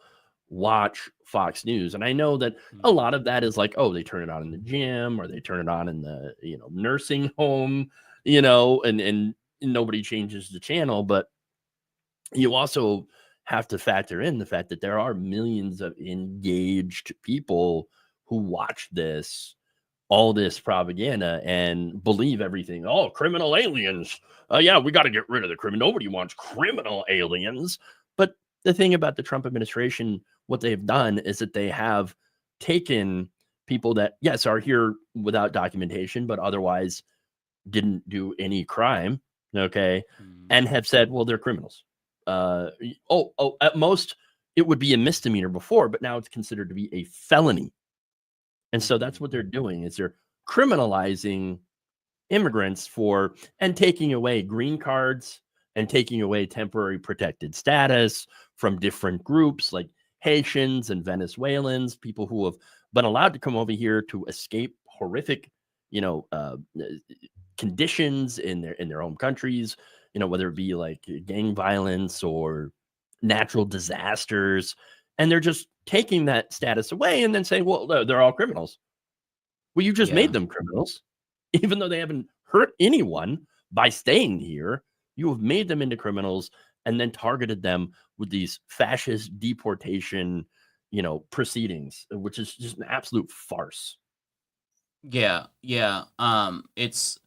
watch Fox News. And I know that a lot of that is like, oh, they turn it on in the gym or they turn it on in the nursing home, and nobody changes the channel. But you also have to factor in the fact that there are millions of engaged people who watch all this propaganda and believe everything. Oh, criminal aliens. Yeah, we got to get rid of the criminal. Nobody wants criminal aliens. But the thing about the Trump administration, what they've done is that they have taken people that, yes, are here without documentation, but otherwise didn't do any crime, okay, and have said, well, they're criminals. At most, it would be a misdemeanor before, but now it's considered to be a felony. And so that's what they're doing, is they're criminalizing immigrants and taking away green cards and taking away temporary protected status from different groups like Haitians and Venezuelans, people who have been allowed to come over here to escape horrific, conditions in their home countries, whether it be like gang violence or natural disasters. And they're just taking that status away and then saying, well, they're all criminals. Well, you just made them criminals, even though they haven't hurt anyone by staying here. You have made them into criminals and then targeted them with these fascist deportation, proceedings, which is just an absolute farce. Yeah. It's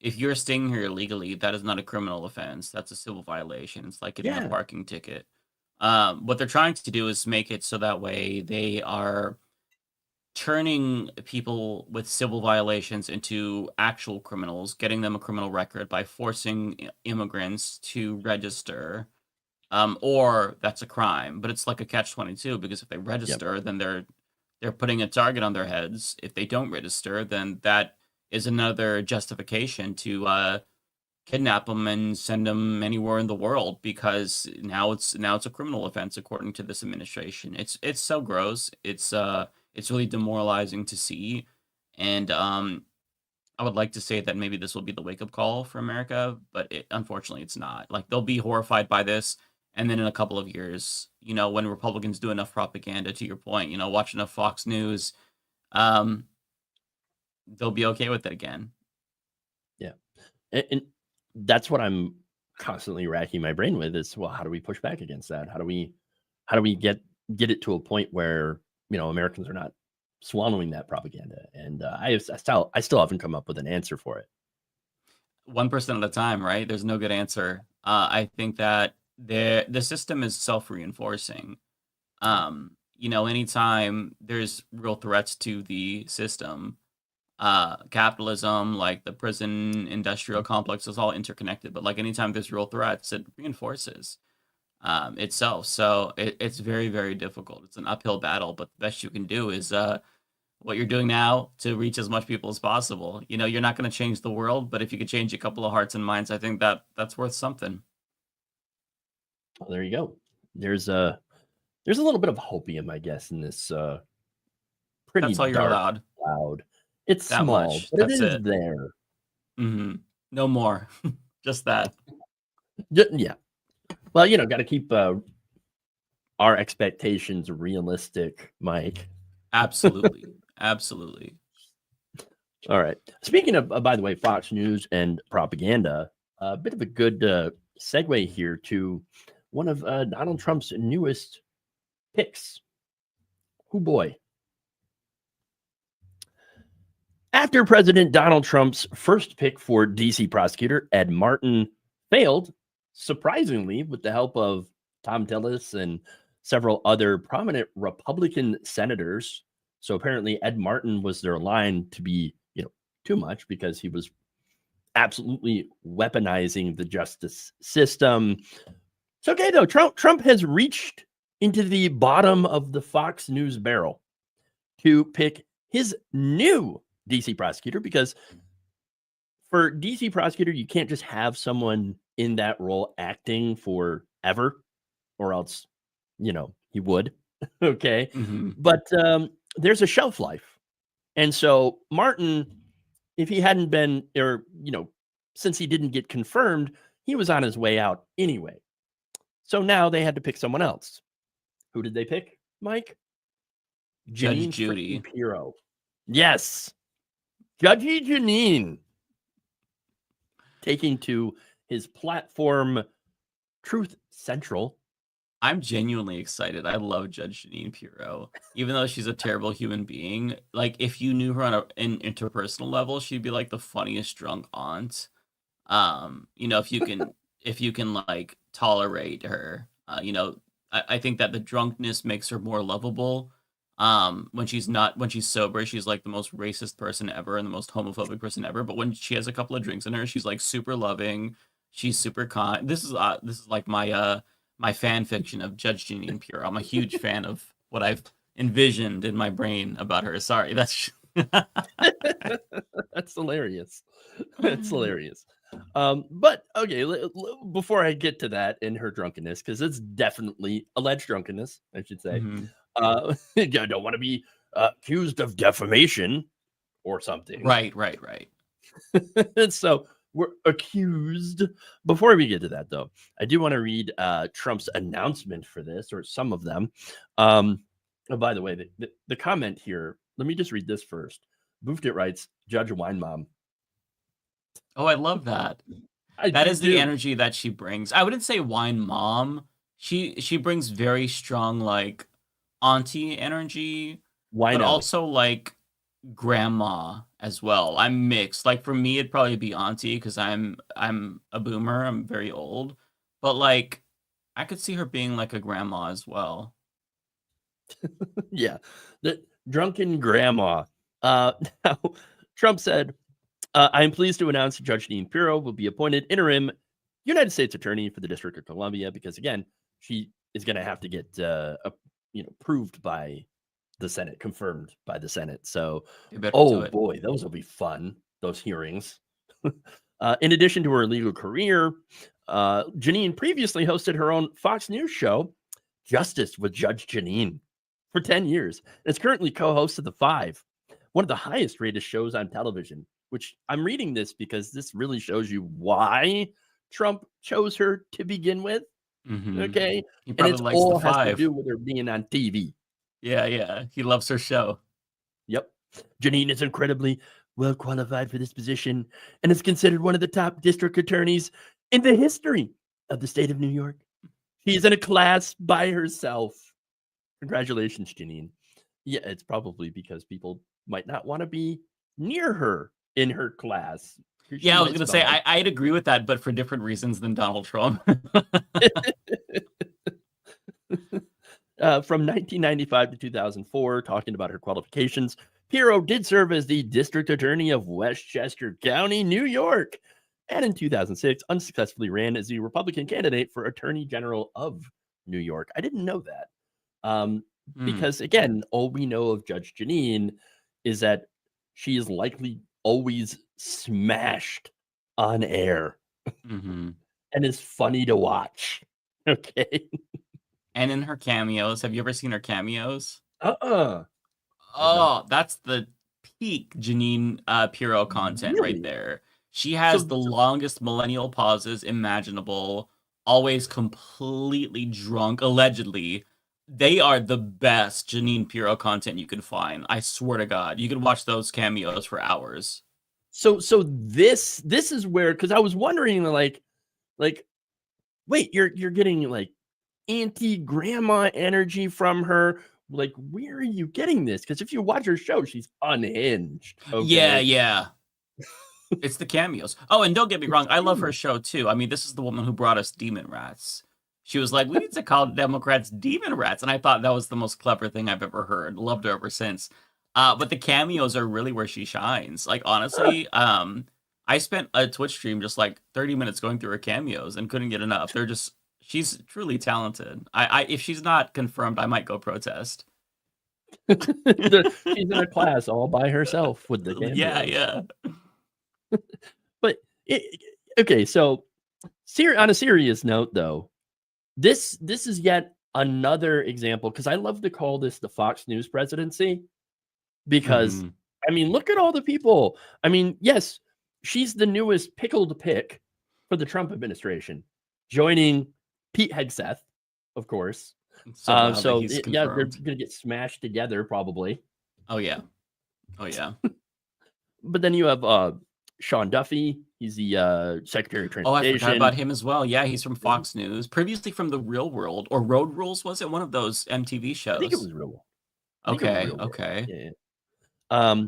if you're staying here illegally, that is not a criminal offense. That's a civil violation. It's like getting a parking ticket. What they're trying to do is make it so that way they are turning people with civil violations into actual criminals, getting them a criminal record by forcing immigrants to register. Or that's a crime, but it's like a catch-22 because if they register, then they're putting a target on their heads. If they don't register, then that is another justification to kidnap them and send them anywhere in the world, because now it's a criminal offense according to this administration. It's so gross. It's really demoralizing to see, and I would like to say that maybe this will be the wake-up call for America, but unfortunately it's not. Like, they'll be horrified by this, and then in a couple of years, when Republicans do enough propaganda, to your point, watch enough Fox News, they'll be okay with it again. Yeah. And that's what I'm constantly racking my brain with is, well, how do we push back against that? How do we get it to a point where, Americans are not swallowing that propaganda? And I still haven't come up with an answer for it. 1% at a time, right? There's no good answer. I think that the system is self-reinforcing. Anytime there's real threats to the system, capitalism, like the prison industrial complex, is all interconnected. But like anytime there's real threats, it reinforces itself. So it's very, very difficult. It's an uphill battle, but the best you can do is what you're doing now to reach as much people as possible. You're not going to change the world, but if you could change a couple of hearts and minds, I think that's worth something. Well, there you go. There's a little bit of hopium, I guess, in this pretty That's all you're dark cloud. It's that small, much. but That's it is it. there. No more. Just that. Yeah. Well, got to keep our expectations realistic, Mike. Absolutely. Absolutely. All right. Speaking of, by the way, Fox News and propaganda, a bit of a good segue here to one of Donald Trump's newest picks. Oh, boy. After President Donald Trump's first pick for D.C. prosecutor, Ed Martin, failed, surprisingly, with the help of Tom Tillis and several other prominent Republican senators. So apparently Ed Martin was their line to be, too much, because he was absolutely weaponizing the justice system. It's okay, though. Trump has reached into the bottom of the Fox News barrel to pick his new DC prosecutor, because for DC prosecutor, you can't just have someone in that role acting forever, or else, he would. Okay. Mm-hmm. But there's a shelf life. And so Martin, if he hadn't been, or, since he didn't get confirmed, he was on his way out anyway. So now they had to pick someone else. Who did they pick, Mike? Judge Janine Judy. Pirro. Yes. Judgy Janine. Taking to his platform, Truth Central. I'm genuinely excited. I love Judge Janine Pirro, even though she's a terrible human being. Like, if you knew her on an interpersonal level, she'd be like the funniest drunk aunt. If you can like tolerate her, I think that the drunkenness makes her more lovable. When she's sober, she's like the most racist person ever and the most homophobic person ever. But when she has a couple of drinks in her, she's like super loving. She's super kind. This is like my fan fiction of Judge Janine Pirro. I'm a huge fan of what I've envisioned in my brain about her. Sorry, that's that's hilarious. That's hilarious. But okay, before I get to that and her drunkenness, because it's definitely alleged drunkenness, I should say. Mm-hmm. I don't want to be accused of defamation or something. Right. So we're accused. Before we get to that, though, I do want to read Trump's announcement for this, or some of them. Oh, by the way, the comment here, let me just read this first. Boofed It writes, Judge Wine Mom. Oh, I love that. That is the energy that she brings. I wouldn't say wine mom. She brings very strong, like, auntie energy, but also like grandma as well. I'm mixed. Like, for me, it'd probably be auntie because I'm a boomer. I'm very old, but like I could see her being like a grandma as well. Yeah, the drunken grandma. Now, Trump said, I am pleased to announce Judge Janine Pirro will be appointed interim United States Attorney for the District of Columbia, because, again, she is going to have to get approved by the Senate, confirmed by the Senate. So, oh boy, those will be fun, those hearings. In addition to her legal career, Janine previously hosted her own Fox News show, Justice with Judge Janine, for 10 years. It's currently co-host of The Five, one of the highest rated shows on television, which I'm reading this because this really shows you why Trump chose her to begin with. Mm-hmm. Okay. He probably and it likes all The Five. has to do with her being on TV. Yeah. He loves her show. Yep. Janine is incredibly well qualified for this position and is considered one of the top district attorneys in the history of the state of New York. She's in a class by herself. Congratulations, Janine. Yeah, it's probably because people might not want to be near her in her class. Yeah, I was going to say, I'd agree with that, but for different reasons than Donald Trump. From 1995 to 2004, talking about her qualifications, Pirro did serve as the district attorney of Westchester County, New York, and in 2006, unsuccessfully ran as the Republican candidate for Attorney General of New York. I didn't know that. Because, again, all we know of Judge Janine is that she is likely always smashed on air and is funny to watch. Okay. And in her cameos, have you ever seen her cameos? Oh, that's the peak Janine Pirro content right there. She has the longest millennial pauses imaginable, always completely drunk, allegedly. They are the best Janine Pirro content you can find. I swear to God, you can watch those cameos for hours. So this is where, because I was wondering, like, wait, you're getting like anti-grandma energy from her. Like, where are you getting this? Because if you watch her show, she's unhinged. Okay? Yeah. It's the cameos. Oh, and don't get me wrong, I love her show too. I mean, this is the woman who brought us Demon Rats. She was like, we need to call Democrats Demon Rats. And I thought that was the most clever thing I've ever heard. Loved her ever since. But the cameos are really where she shines. Like, honestly, I spent a Twitch stream just like 30 minutes going through her cameos and couldn't get enough. She's truly talented. I if she's not confirmed, I might go protest. She's in a class all by herself with the Yeah, cameos. yeah. But okay, so on a serious note, though, this is yet another example, because I love to call this the Fox News presidency, because Mhm. I mean, look at all the people. I mean, yes, she's the newest pickled pick for the Trump administration, joining Pete Hegseth, of course. So glad that So he's yeah, they're confirmed. gonna get smashed together probably. Oh yeah. Oh yeah. But then you have Sean Duffy. He's the Secretary of Oh, I forgot about Transportation. him as well. Yeah, he's from Fox News. Previously from The Real World or Road Rules, was it one of those MTV I think it shows? was real. I think it was Okay, real world. okay. Yeah.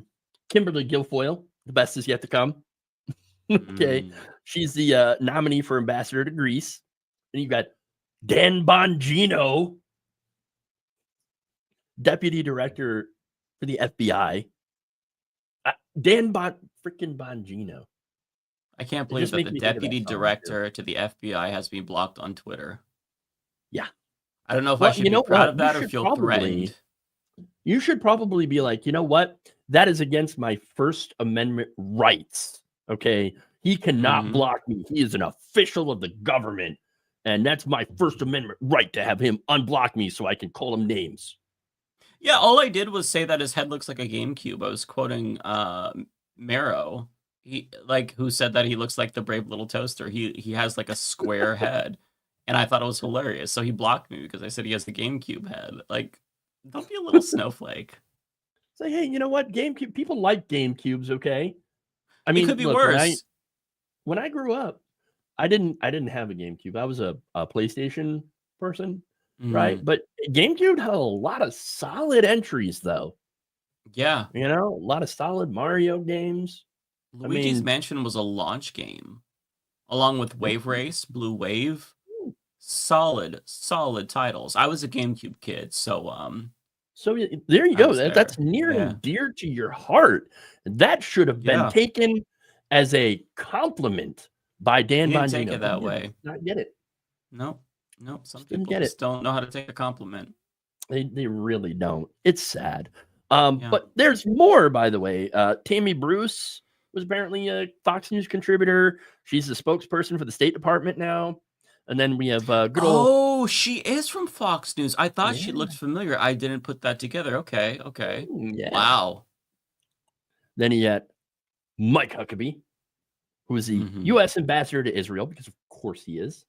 Kimberly Guilfoyle, the best is yet to come. Okay, Mm. she's the nominee for ambassador to Greece. And you got Dan Bongino, deputy director for the FBI. Freaking Bongino. I can't It believe just that makes the me think of deputy that song too. director to the FBI has been blocked on Twitter. Yeah. I don't know if I Well, should you be know proud what? of that or feel threatened. You should probably be like, you know what? That is against my First Amendment rights. Okay. He cannot Mhm. block me. He is an official of the government. And that's my First Amendment right to have him unblock me so I can call him names. Yeah, all I did was say that his head looks like a GameCube. I was quoting Marrow. Who said that he looks like the brave little toaster. He has like a square head. And I thought it was hilarious. So he blocked me because I said he has the GameCube head. Like, don't be a little snowflake. Say, hey, you know what? GameCube people like GameCubes, okay? I It mean, could be look, worse. when I grew up, I didn't have a GameCube. I was a PlayStation person, right? Mm, But GameCube had a lot of solid entries though. yeah. You know, a lot of solid Mario games. I Luigi's mean, Mansion was a launch game, along with Wave okay. Race, Blue Wave. Solid, solid titles. I was a GameCube kid, so So there you I go. was That's there. near Yeah. and dear to your heart. That should have been Yeah. taken as a compliment by Dan He didn't take Bongino, it but he that didn't way. not get it. Nope. Nope. Some Just didn't people get it. just don't know how to take a compliment. They really don't. It's sad. Yeah. But there's more, by the way. Tammy Bruce was apparently a Fox News contributor. She's the spokesperson for the State Department now. And then we have good old Oh, she is from Fox News. I thought she yeah, looked familiar. I didn't put that together. Okay. Okay. yeah. Wow. Then you got Mike Huckabee, who is the Hmm. U.S. ambassador to Israel, because of course he is.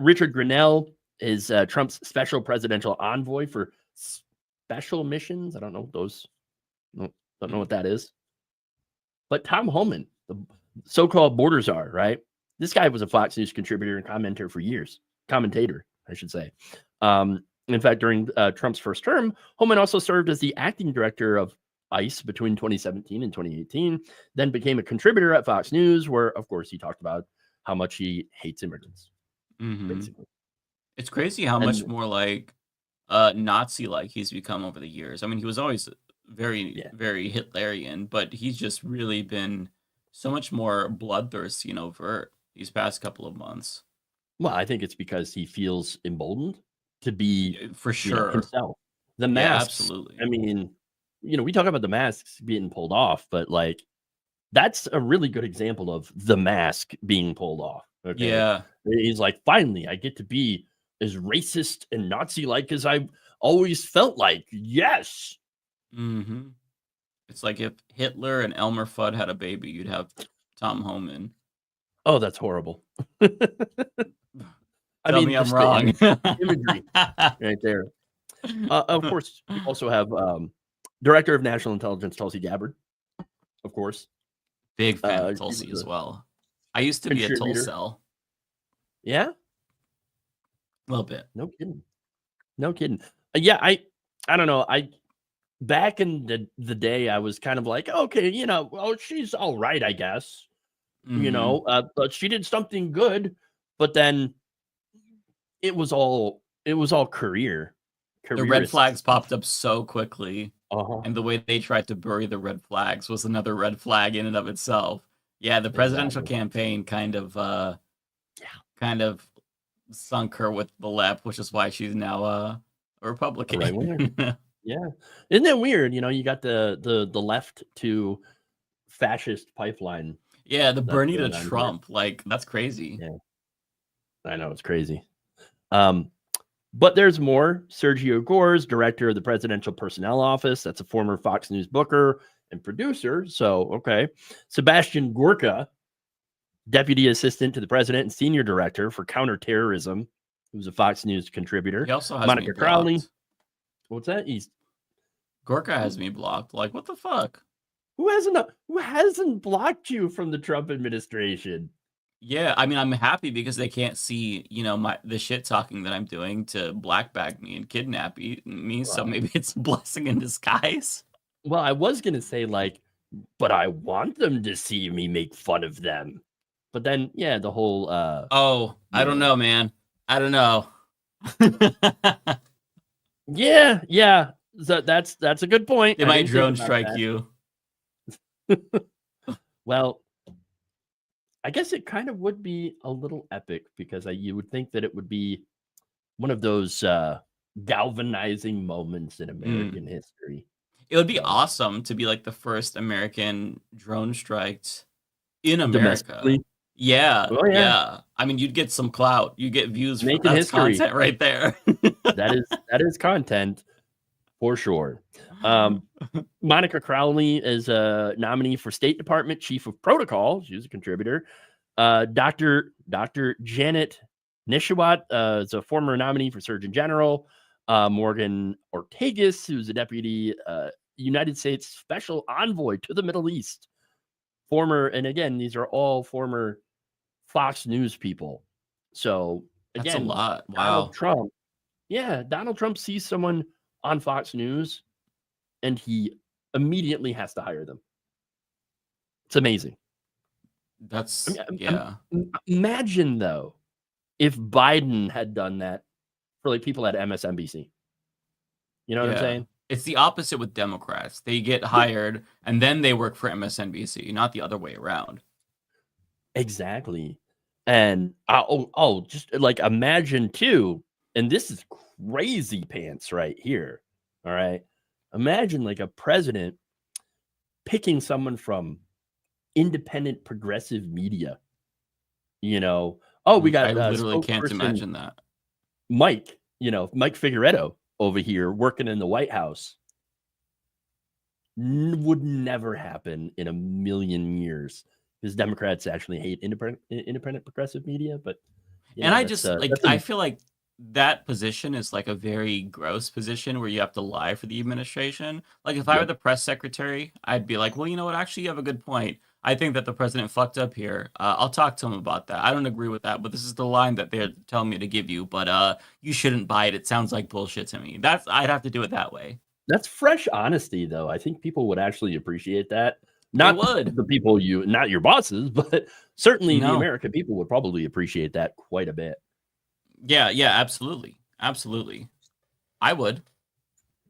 Richard Grenell is Trump's special presidential envoy for special missions. I don't know those. Don't know what that is. But Tom Homan, the so-called border czar, right? This guy was a Fox News contributor and commentator, I should say. In fact, during Trump's first term, Homan also served as the acting director of ICE between 2017 and 2018, then became a contributor at Fox News, where, of course, he talked about how much he hates immigrants, Hmm. basically. It's crazy how And much more like Nazi-like he's become over the years. I mean, he was always very, yeah, very Hitlerian, but he's just really been so much more bloodthirsty and overt these past couple of months. well, I think it's because he feels emboldened to be, For sure. himself. The Yeah, masks, I absolutely. mean, we talk about the masks being pulled off, but like that's a really good example of the mask being pulled off. Okay. Yeah. He's like, finally, I get to be as racist and Nazi like as I always felt like. Yes. Hmm. It's like if Hitler and Elmer Fudd had a baby, you'd have Tom Homan. Oh, that's horrible. I Tell mean, me I'm just the wrong. imagery right there. Of course, you also have Director of National Intelligence Tulsi Gabbard, of course. Big fan of She Tulsi was as a well. I used to be a contributor. Tulsel. Yeah, A little bit. no kidding. No kidding. Yeah, I don't know. Back in the day, I was kind of like, okay, well, she's all right, I guess. Hmm. But she did something good, but then it was all The red careerist flags stuff. popped up so quickly, Uh-huh. and the way they tried to bury the red flags was another red flag in and of itself. Yeah, the presidential Exactly. campaign kind of kind of sunk her with the left, which is why she's now a Republican. Right winger. Yeah. Isn't that weird? You got the left to fascist pipeline. Yeah, the That's Bernie to going on here. Trump, like that's crazy. Yeah. I know, it's crazy. But there's more. Sergio Gores, director of the Presidential Personnel Office. That's a former Fox News booker and producer. So, okay. Sebastian Gorka, deputy assistant to the president and senior director for counterterrorism, who's a Fox News contributor. He also has Monica me Crowley. blocked. What's that? Gorka has me blocked. Like, what the fuck? Who hasn't blocked you from the Trump administration? Yeah, I mean, I'm happy because they can't see, the shit talking that I'm doing to black bag me and kidnap me. So maybe it's a blessing in disguise. Well, I was gonna say but I want them to see me make fun of them. But then, yeah, the whole I don't know, man. I don't know. yeah. So that's a good point. They might drone strike you. Well, I guess it kind of would be a little epic because you would think that it would be one of those galvanizing moments in American history. It would be awesome to be like the first American drone striked in America. Yeah, yeah. I mean, you'd get some clout. You get views from that content right there. that is content for sure. Monica Crowley is a nominee for State Department Chief of Protocol. She's a contributor. Dr. Janet Nishawat is a former nominee for Surgeon General. Morgan Ortagus, who's a deputy United States Special Envoy to the Middle East. And again, these are all former Fox News people. So again, that's a lot. Wow. Donald Trump sees someone on Fox News and he immediately has to hire them. It's amazing. Imagine though, if Biden had done that for people at MSNBC. You know what I'm saying? It's the opposite with Democrats. They get hired and then they work for MSNBC, not the other way around. Exactly. And just imagine too, and this is crazy pants right here. All right. Imagine a president picking someone from independent progressive media. We got I literally can't imagine that. Mike Figueredo over here working in the White House. Would never happen in a million years because Democrats actually hate independent progressive media. But I feel like that position is a very gross position where you have to lie for the administration. If I were the press secretary, I'd be like, well, you know what? Actually, you have a good point. I think that the president fucked up here. I'll talk to him about that. I don't agree with that, but this is the line that they're telling me to give you. But you shouldn't buy it. It sounds like bullshit to me. I'd have to do it that way. That's fresh honesty, though. I think people would actually appreciate that. Not the people not your bosses, but certainly the American people would probably appreciate that quite a bit. Yeah, absolutely. Absolutely. I would.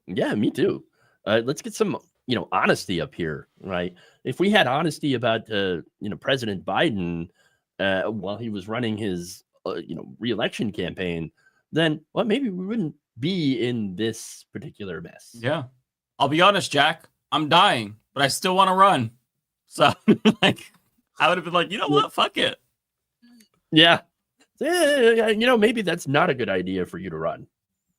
Yeah, me too. Let's get some, honesty up here, right? If we had honesty about, President Biden while he was running his, re-election campaign, then, well, maybe we wouldn't be in this particular mess. Yeah. I'll be honest, Jack. I'm dying, but I still want to run. So, I would have been like, you know what? Fuck it. Yeah. Maybe that's not a good idea for you to run.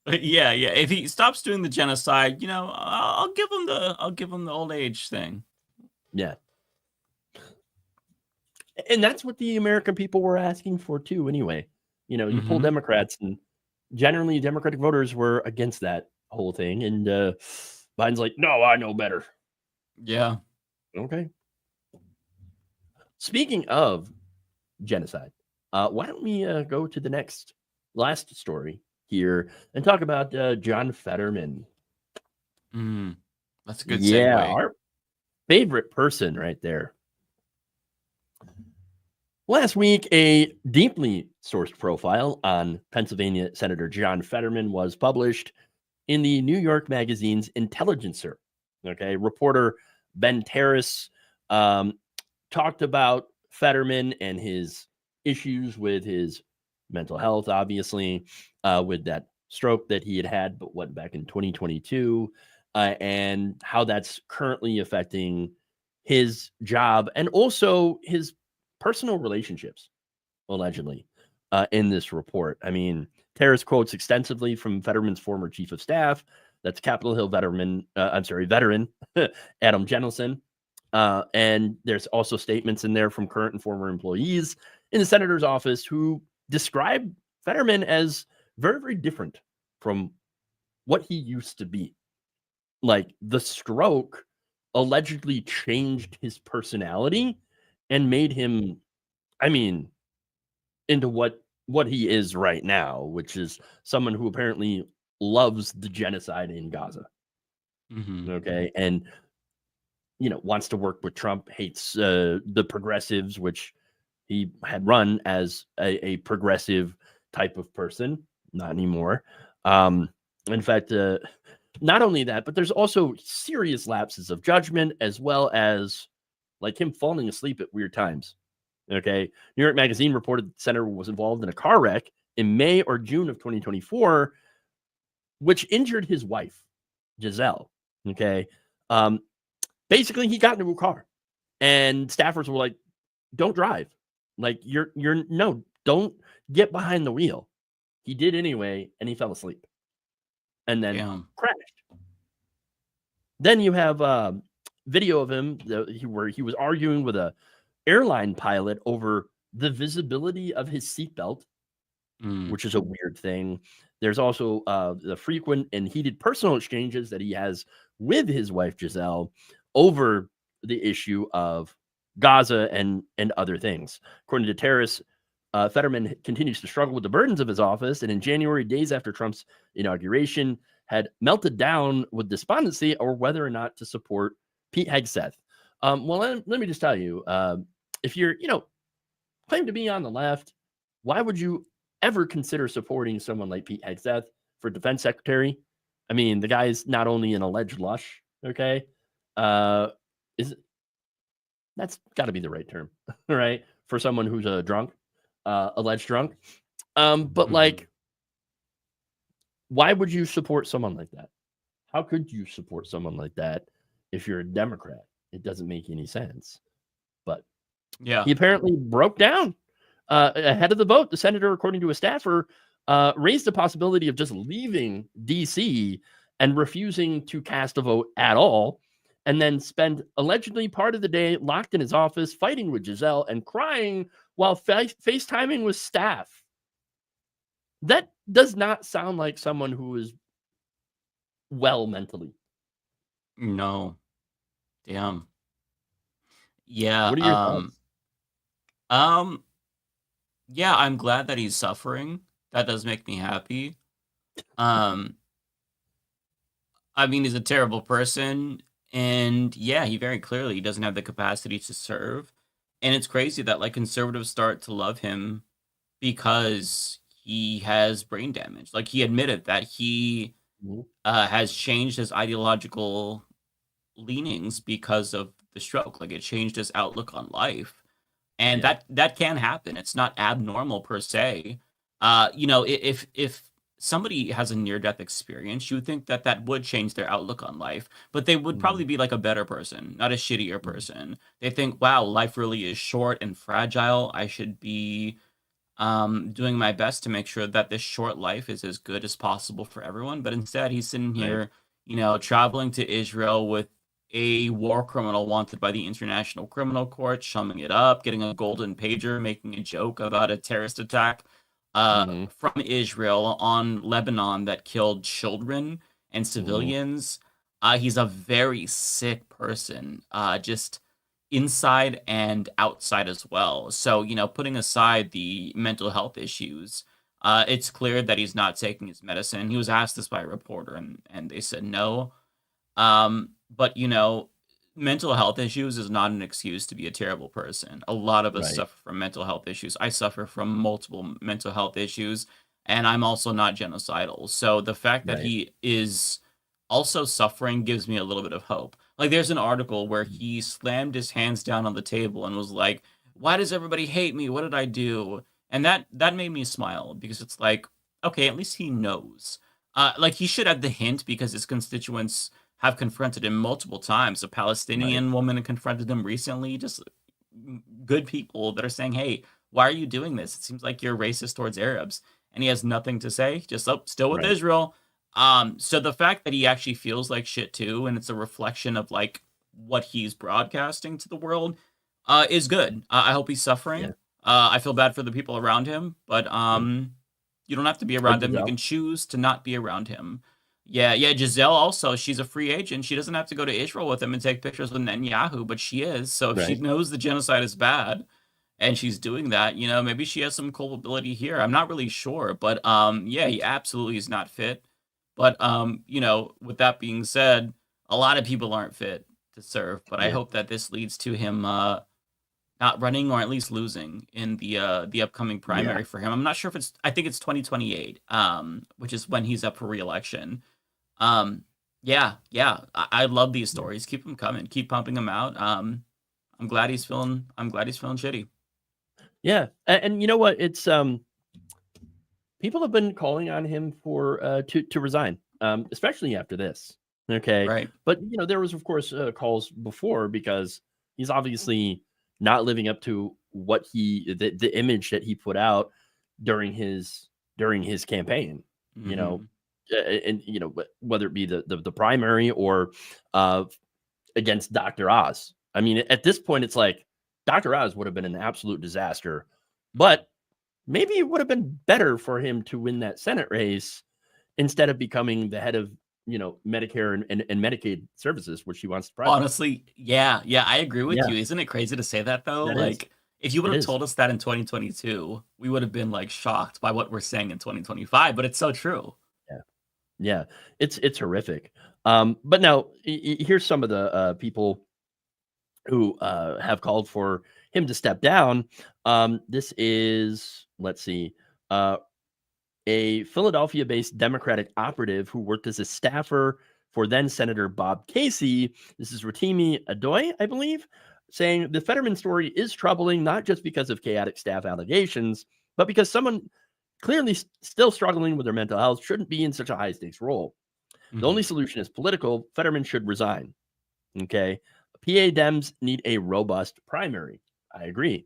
Yeah. If he stops doing the genocide, I'll give him the old age thing. Yeah. And that's what the American people were asking for too. Anyway, you pull Democrats, and generally Democratic voters were against that whole thing. And Biden's like, no, I know better. Yeah. Okay. Speaking of genocide, why don't we go to the last story here and talk about John Fetterman. That's a good segue. Yeah, our favorite person right there. Last week, a deeply sourced profile on Pennsylvania Senator John Fetterman was published in the New York Magazine's Intelligencer. Okay, reporter Ben Terrace talked about Fetterman and his issues with his mental health, obviously, with that stroke that he had, but went back in 2022, and how that's currently affecting his job and also his personal relationships, allegedly, in this report. I mean, Terrace quotes extensively from Fetterman's former chief of staff, that's Capitol Hill veteran, Adam Jenelson. And there's also statements in there from current and former employees in the senator's office who describe Fetterman as very, very different from what he used to be. Like, the stroke allegedly changed his personality and made him, I mean, into what he is right now, which is someone who apparently loves the genocide in Gaza. Okay. And, wants to work with Trump, hates the progressives, which he had run as a progressive type of person. Not anymore. In fact, not only that, but there's also serious lapses of judgment, as well as like him falling asleep at weird times. Okay. New York Magazine reported the senator was involved in a car wreck in May or June of 2024, which injured his wife, Giselle. Okay. Basically, he got into a car and staffers were like, don't drive. Like, don't get behind the wheel. He did anyway, and he fell asleep and then crashed. Then you have video of him where he was arguing with a airline pilot over the visibility of his seatbelt, which is a weird thing. There's also the frequent and heated personal exchanges that he has with his wife, Giselle, over the issue of Gaza and other things. According to Terrace, Fetterman continues to struggle with the burdens of his office, and in January, days after Trump's inauguration, had melted down with despondency or whether or not to support Pete Hegseth. Well, let me just tell you, if you're, claim to be on the left, why would you ever consider supporting someone like Pete Hegseth for defense secretary? I mean, the guy's not only an alleged lush, okay? That's got to be the right term, right? For someone who's a drunk, alleged drunk. But like, why would you support someone like that? How could you support someone like that if you're a Democrat? It doesn't make any sense. But he apparently broke down ahead of the vote. The senator, according to a staffer, raised the possibility of just leaving D.C. and refusing to cast a vote at all, and then spend allegedly part of the day locked in his office, fighting with Giselle and crying while FaceTiming with staff. That does not sound like someone who is well mentally. No. Damn. Yeah. What are your thoughts? Yeah, I'm glad that he's suffering. That does make me happy. I mean, he's a terrible person, and yeah, he very clearly doesn't have the capacity to serve. And it's crazy that like conservatives start to love him because he has brain damage. Like, he admitted that he has changed his ideological leanings because of the stroke. Like, it changed his outlook on life. And that can happen. It's not abnormal per se. If somebody has a near-death experience, you would think that would change their outlook on life, but they would probably be like a better person, not a shittier person. They think, wow, life really is short and fragile. I should be doing my best to make sure that this short life is as good as possible for everyone. But instead, he's sitting here, traveling to Israel with a war criminal wanted by the International Criminal Court, chumming it up, getting a golden pager, making a joke about a terrorist attack from Israel on Lebanon that killed children and civilians. He's a very sick person, just inside and outside as well. So, putting aside the mental health issues, it's clear that he's not taking his medicine. He was asked this by a reporter, and they said no. But, mental health issues is not an excuse to be a terrible person. A lot of us suffer from mental health issues. I suffer from multiple mental health issues, and I'm also not genocidal. So the fact that he is also suffering gives me a little bit of hope. Like, there's an article where he slammed his hands down on the table and was like, why does everybody hate me? What did I do? And that made me smile because it's like, okay, at least he knows. Like he should have the hint because his constituents have confronted him multiple times. A Right. Palestinian woman confronted him recently. Just good people that are saying, "Hey, why are you doing this? It seems like you're racist towards Arabs." And he has nothing to say. Just still with Right. Israel. So the fact that he actually feels like shit too, and it's a reflection of like what he's broadcasting to the world, is good. I hope he's suffering. Yeah. I feel bad for the people around him, but Yeah. you don't have to be Like around him. You Giselle. can choose to not be around him. Yeah, yeah. Giselle also, she's a free agent. She doesn't have to go to Israel with him and take pictures with Netanyahu, but she is. So if she Right. knows the genocide is bad and she's doing that, maybe she has some culpability here. I'm not really sure, but yeah, he absolutely is not fit. But with that being said, a lot of people aren't fit to serve. But I Yeah. hope that this leads to him not running or at least losing in the upcoming Yeah. primary for him. I'm not sure if I think it's 2028, which is when he's up for re-election. Yeah, yeah, I love these Yeah. stories. Keep them coming. Keep pumping them out. I'm glad he's feeling shitty. Yeah. And you know what? It's people have been calling on him for to resign, especially after this. Okay, Right. but there was of course calls before because he's obviously not living up to what the image that he put out during his campaign. You know, Hmm. and whether it be the primary or uh, against Dr. Oz. I mean, at this point, it's like Dr. Oz would have been an absolute disaster, but maybe it would have been better for him to win that Senate race instead of becoming the head of, Medicare and Medicaid services, which he wants to privatize. Honestly, yeah, yeah, I agree with Yeah, you. Isn't it crazy to say that though? that is. Like, if you would It have is. told us that in 2022, we would have been like shocked by what we're saying in 2025. But it's so true. Yeah. Yeah. It's horrific. But now here's some of the people who have called for him to step down. This is, let's see, uh, a Philadelphia based Democratic operative who worked as a staffer for then Senator Bob Casey. This is Rotimi Adoy, I believe, saying the Fetterman story is troubling, not just because of chaotic staff allegations, but because someone clearly still struggling with their mental health shouldn't be in such a high stakes role. The only Hmm. solution is political. Fetterman should resign. Okay. PA Dems need a robust primary. I agree.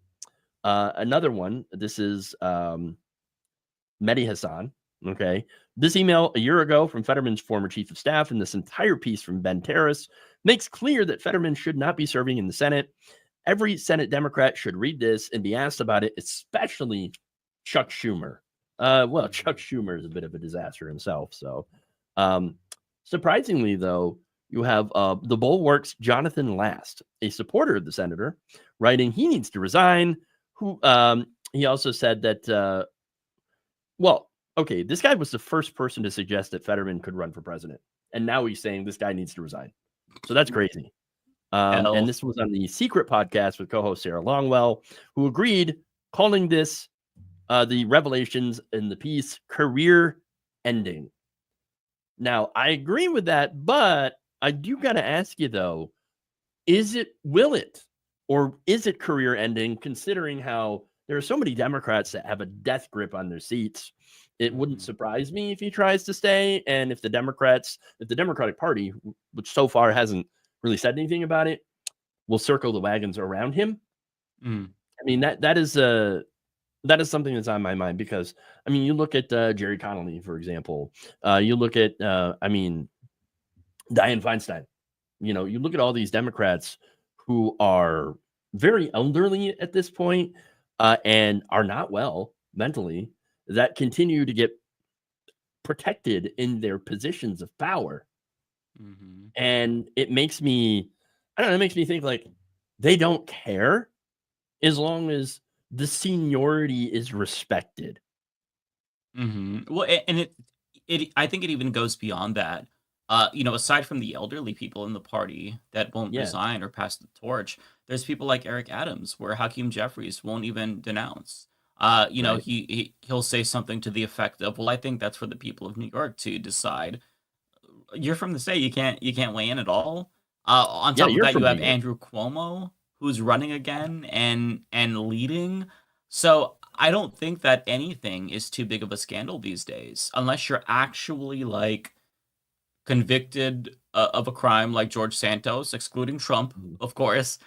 Another one, this is Mehdi Hassan. Okay. This email a year ago from Fetterman's former chief of staff and this entire piece from Ben Terrace makes clear that Fetterman should not be serving in the Senate. Every Senate Democrat should read this and be asked about it, especially Chuck Schumer. Well, Chuck Hmm. Schumer is a bit of a disaster himself. So, um, surprisingly, though, you have the Bulwark's Jonathan Last, a supporter of the senator, writing he needs to resign. Who he also said that well, okay, this guy was the first person to suggest that Fetterman could run for president, and now he's saying this guy needs to resign. So that's crazy. And Hell. this was on the Secret podcast with co-host Sarah Longwell, who agreed, calling this the revelations in the piece career ending. Now, I agree with that, but I do got to ask you though, will it, or is it career ending considering how there are so many Democrats that have a death grip on their seats? It wouldn't Hmm. surprise me if he tries to stay. And if the Democratic Party, which so far hasn't really said anything about it, will circle the wagons around him. Hmm. I mean, that is something that's on my mind because I mean, you look at Jerry Connolly, for example. You look at I mean, Dianne Feinstein. You look at all these Democrats who are very elderly at this point, and are not well mentally, that continue to get protected in their positions of power. Hmm. And it makes me, I don't know, it makes me think like they don't care as long as the seniority is respected. Well, and I think it even goes beyond that. Aside from the elderly people in the party that won't Yeah, resign or pass the torch, there's people like Eric Adams, where Hakeem Jeffries won't even denounce. right. He'll say something to the effect of, "Well, I think that's for the people of New York to decide." You're from the state, you can't weigh in at all. On Yeah, top of you're that, you from New have York. Andrew Cuomo, who's running again and leading. So I don't think that anything is too big of a scandal these days, unless you're actually like convicted of a crime like George Santos, excluding Trump, Mhm. of course.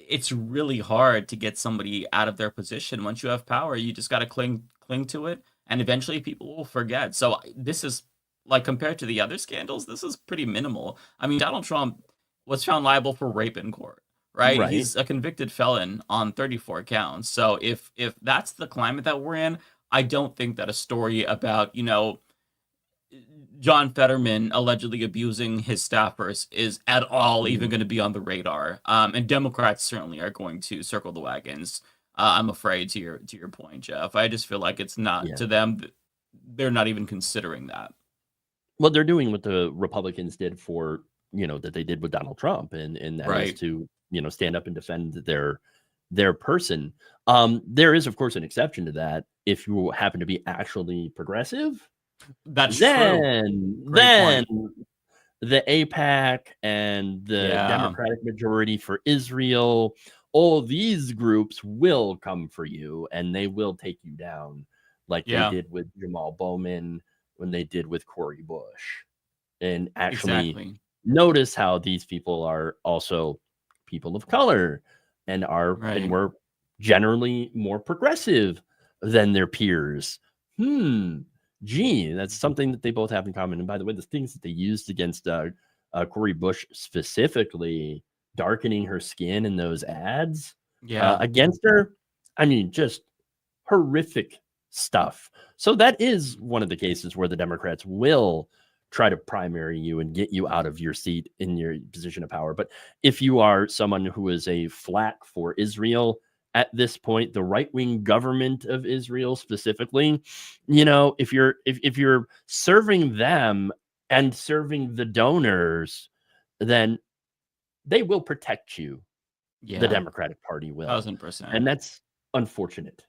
It's really hard to get somebody out of their position. Once you have power, you just got to cling to it, and eventually people will forget. So this is like compared to the other scandals, this is pretty minimal. I mean, Donald Trump was found liable for rape in court, right? Right. He's a convicted felon on 34 counts. So if that's the climate that we're in, I don't think that a story about, John Fetterman allegedly abusing his staffers is at all even Mhm. going to be on the radar. And Democrats certainly are going to circle the wagons. I'm afraid to your point, Jeff. I just feel like it's not Yeah. to them. They're not even considering that. Well, they're doing what the Republicans did for, that they did with Donald Trump, and that is Right. to, stand up and defend their person. There is, of course, an exception to that. If you happen to be actually progressive, That's true. Great then point. the AIPAC and the Yeah. Democratic Majority for Israel, all these groups will come for you and they will take you down, like they Yeah. did with Jamal Bowman, when they did with Cori Bush. And actually Exactly. notice how these people are also people of color and Right. were generally more progressive than their peers. Gee, that's something that they both have in common. And by the way, the things that they used against Cori Bush specifically, darkening her skin in those ads Yeah. against her, I mean, just horrific stuff. So that is one of the cases where the Democrats will try to primary you and get you out of your seat in your position of power. But if you are someone who is a flack for Israel at this point, the right-wing government of Israel specifically, if you're serving them and serving the donors, then they will protect you. The Yeah. Democratic Party will. 1000%. And that's unfortunate.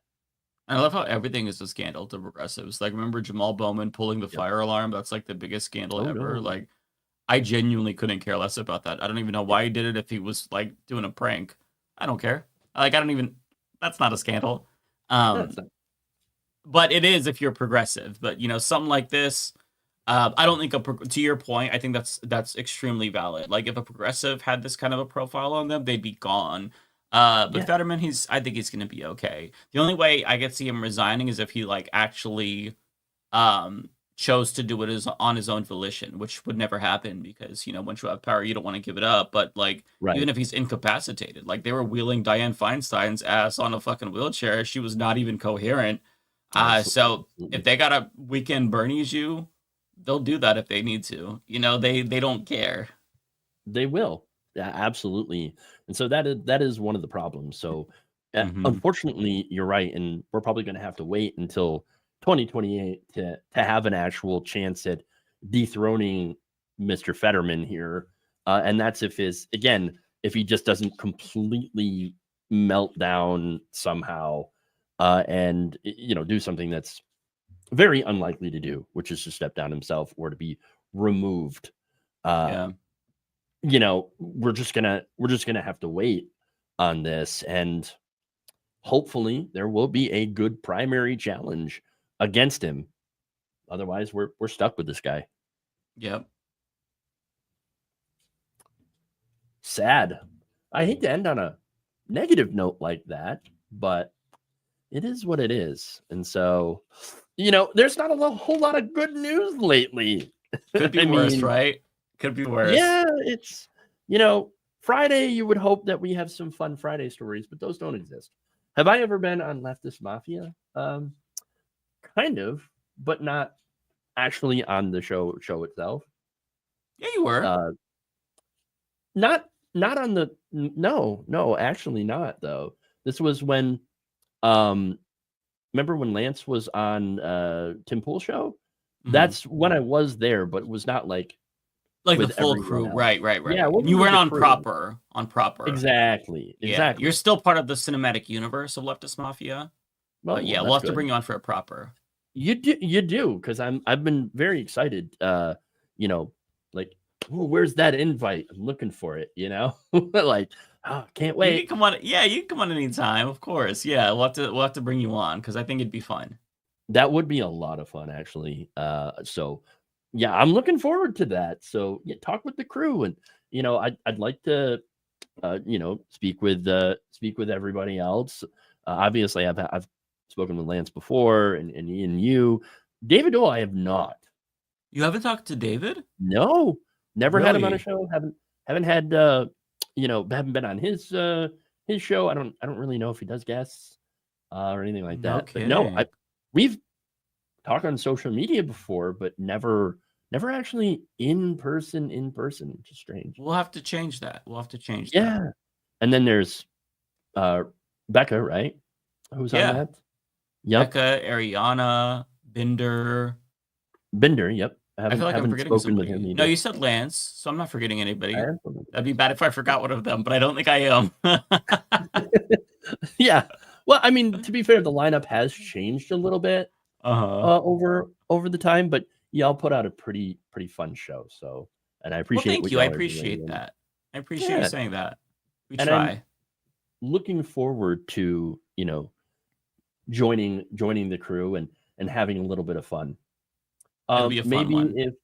I love how everything is a scandal to progressives. Like, remember Jamal Bowman pulling the Yep. fire alarm? That's like the biggest scandal Oh ever. no. Like, I genuinely couldn't care less about that. I don't even know why he did it if he was like doing a prank. I don't care. Like, I don't even. That's not a scandal. That's Um, not. but it is if you're progressive. But something like this, I don't think to your point. I think that's extremely valid. Like, if a progressive had this kind of a profile on them, they'd be gone. But Yeah. Fetterman, I think he's gonna be okay. The only way I could see him resigning is if he like actually chose to do it on his own volition, which would never happen because once you have power, you don't want to give it up. But like even Right. if he's incapacitated, like they were wheeling Dianne Feinstein's ass on a fucking wheelchair, she was not even coherent. So if Absolutely. they gotta weekend Bernie's you, they'll do that if they need to. They don't care. They will. Yeah, absolutely. And so that is one of the problems. So Hmm. unfortunately, you're right, and we're probably going to have to wait until 2028 to have an actual chance at dethroning Mr. Fetterman here. And that's if he just doesn't completely melt down somehow and do something that's very unlikely to do, which is to step down himself or to be removed. Uh, Yeah. we're just gonna have to wait on this, and hopefully there will be a good primary challenge against him. Otherwise, we're stuck with this guy. Yep. Sad. I hate to end on a negative note like that, but it is what it is. And so, there's not whole lot of good news lately. Could be I worse, mean, right? Could be worse. yeah, it's you know, Friday you would hope that we have some fun Friday stories, but those don't exist. Have I ever been on Leftist Mafia? Kind of, but not actually on the show itself. Yeah, you were. Uh, not on the no, actually not though. This was when um remember when Lance was on Tim Pool show? Hmm. That's when I was there, but it was not like Like the with full everyone crew, else. right, right, Yeah, right. it wasn't You with weren't the on crew. proper, on proper. Exactly, Yeah, you're exactly. still part of the cinematic universe of Leftist Mafia. But Well, yeah, we'll that's have to good. bring you on for a proper. You do, because I've been very excited. You know, like, "Ooh, where's that invite? I'm looking for it." Like, Oh, can't You can wait. come on. Yeah, you can come on anytime, of course. Yeah, we'll have to bring you on because I think it'd be fun. That would be a lot of fun, actually. So yeah, I'm looking forward to that. So yeah, talk with the crew, and I'd like to speak with everybody else. Obviously, I've spoken with Lance before, and Ian, you, David. Oh, I have not. You haven't talked to David? No, never had him on a Really? show. Haven't had haven't been on his show. I don't really know if he does guests or anything like No that. But no, kidding. we've talked on social media before, but never actually in person, which is strange. We'll have to change that. We'll have to change that. Yeah. And then there's uh Becca, right? Who's on Yeah. that? Yep. Becca, Ariana, Binder. Bender, yep. I feel like I'm Haven't forgetting spoken with him somebody. No, either. you said Lance, so I'm not forgetting I anybody. have spoken with That'd be bad if I forgot one of them, but I don't think I am. him. Yeah. Well, I mean, to be fair, the lineup has changed a little bit Uh-huh. over the time, but y'all put out a pretty fun show. So, and I Well, appreciate thank what you. I y'all are doing. appreciate And that. I appreciate you yeah, saying that. We and I'm try. looking forward to joining the crew and having a little bit of fun. It'll be a fun Maybe one. if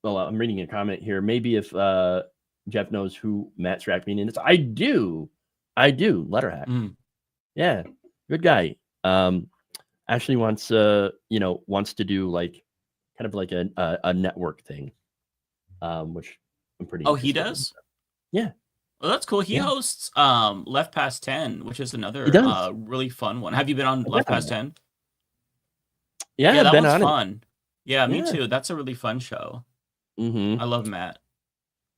well, I'm reading a comment here. Maybe if Jeff knows who Matt Strackman is, I do. Letterhack. Mm. Yeah, good guy. Actually wants wants to do like kind of like a network thing, which I'm pretty Oh, he interested in. does? Yeah, Well, that's cool. He yeah, hosts Left Past 10, which is he another does. really fun one. Have you been on I've been Left on Past that. 10? Yeah, Yeah, I've that been one's on it. fun. Yeah, me Yeah. too. That's a really fun show. Mm-hmm. I love Matt.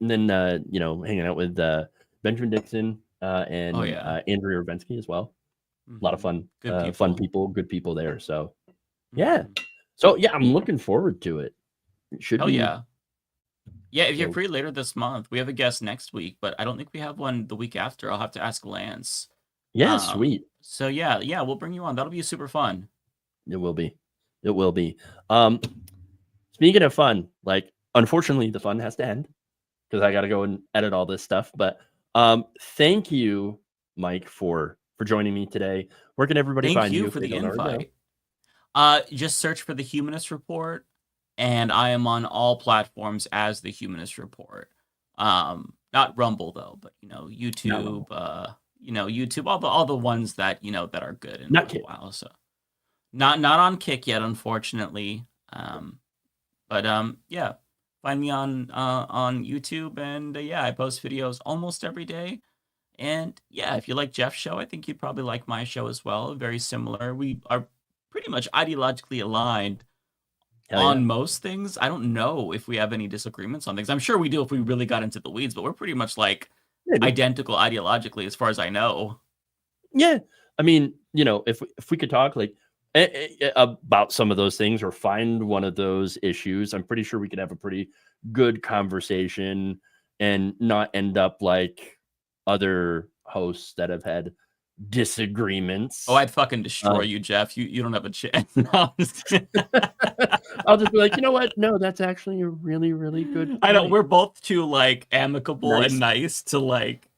And then hanging out with Benjamin Dixon Oh and yeah. Andrea Ravensky as well. A lot of fun, Good fun people. people, good people there. So yeah, Mhm. I'm looking forward to it. It should Hell be yeah. Yeah, if you're so. free later this month, we have a guest next week, but I don't think we have one the week after. I'll have to ask Lance. Yeah, sweet. So yeah, we'll bring you on. That'll be super fun. It will be. It will be. Speaking of fun, like unfortunately the fun has to end because I got to go and edit all this stuff. But thank you, Mike, for joining me today. Where can everybody Thank find you you if for they the don't already know? invite. Just search for the Humanist Report, and I am on all platforms as the Humanist Report. Not Rumble though, but YouTube, YouTube, all the ones that that are good and Not kidding. worthwhile. So not on Kick yet, unfortunately. But yeah, find me on YouTube, and yeah, I post videos almost every day. And yeah, if you like Jeff's show, I think you'd probably like my show as well. Very similar. We are pretty much ideologically aligned Hell yeah. on most things. I don't know if we have any disagreements on things. I'm sure we do if we really got into the weeds, but we're pretty much like Maybe. identical ideologically as far as I know. Yeah. I mean, if we could talk like about some of those things or find one of those issues, I'm pretty sure we could have a pretty good conversation and not end up like other hosts that have had disagreements. Oh, I'd fucking destroy you, Jeff. You don't have a chance. No, I'll just be like, you know what? No, that's actually a really, really good point. I know we're both too like amicable Nice. and nice to like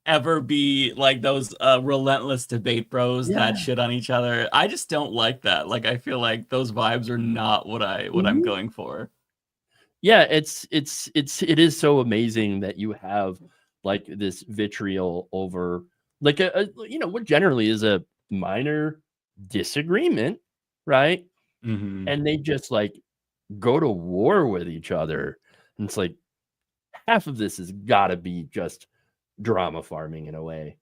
ever be like those relentless debate bros that shit on each other. I just don't like that. Like I feel like those vibes are not what I'm going for. Yeah, it is so amazing that you have like this vitriol over like a what generally is a minor disagreement, right? Mm-hmm. And they just like go to war with each other. And it's like half of this has got to be just drama farming in a way.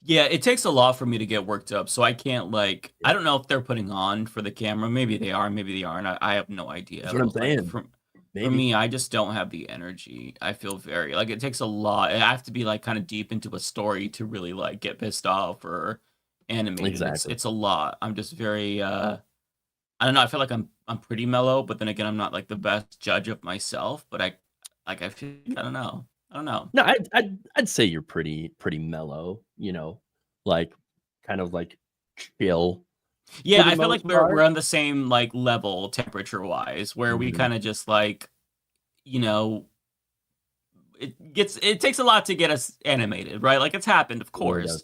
Yeah, it takes a lot for me to get worked up, so I can't like. I don't know if they're putting on for the camera. Maybe they are. Maybe they aren't. I have no idea. That's what I'm But like saying. for Maybe. me, I just don't have the energy. I feel very like it takes a lot. I have to be like kind of deep into a story to really like get pissed off or animated. Exactly. It's a lot. I'm just very I don't know. I feel like I'm pretty mellow, but then again, I'm not like the best judge of myself. But I feel I don't know. No, I'd say you're pretty mellow, like kind of like chill. Yeah, For the I feel like most part. we're on the same like level temperature wise, where we Mhm. kind of just like, you know, it takes a lot to get us animated, right? Like it's happened, of course,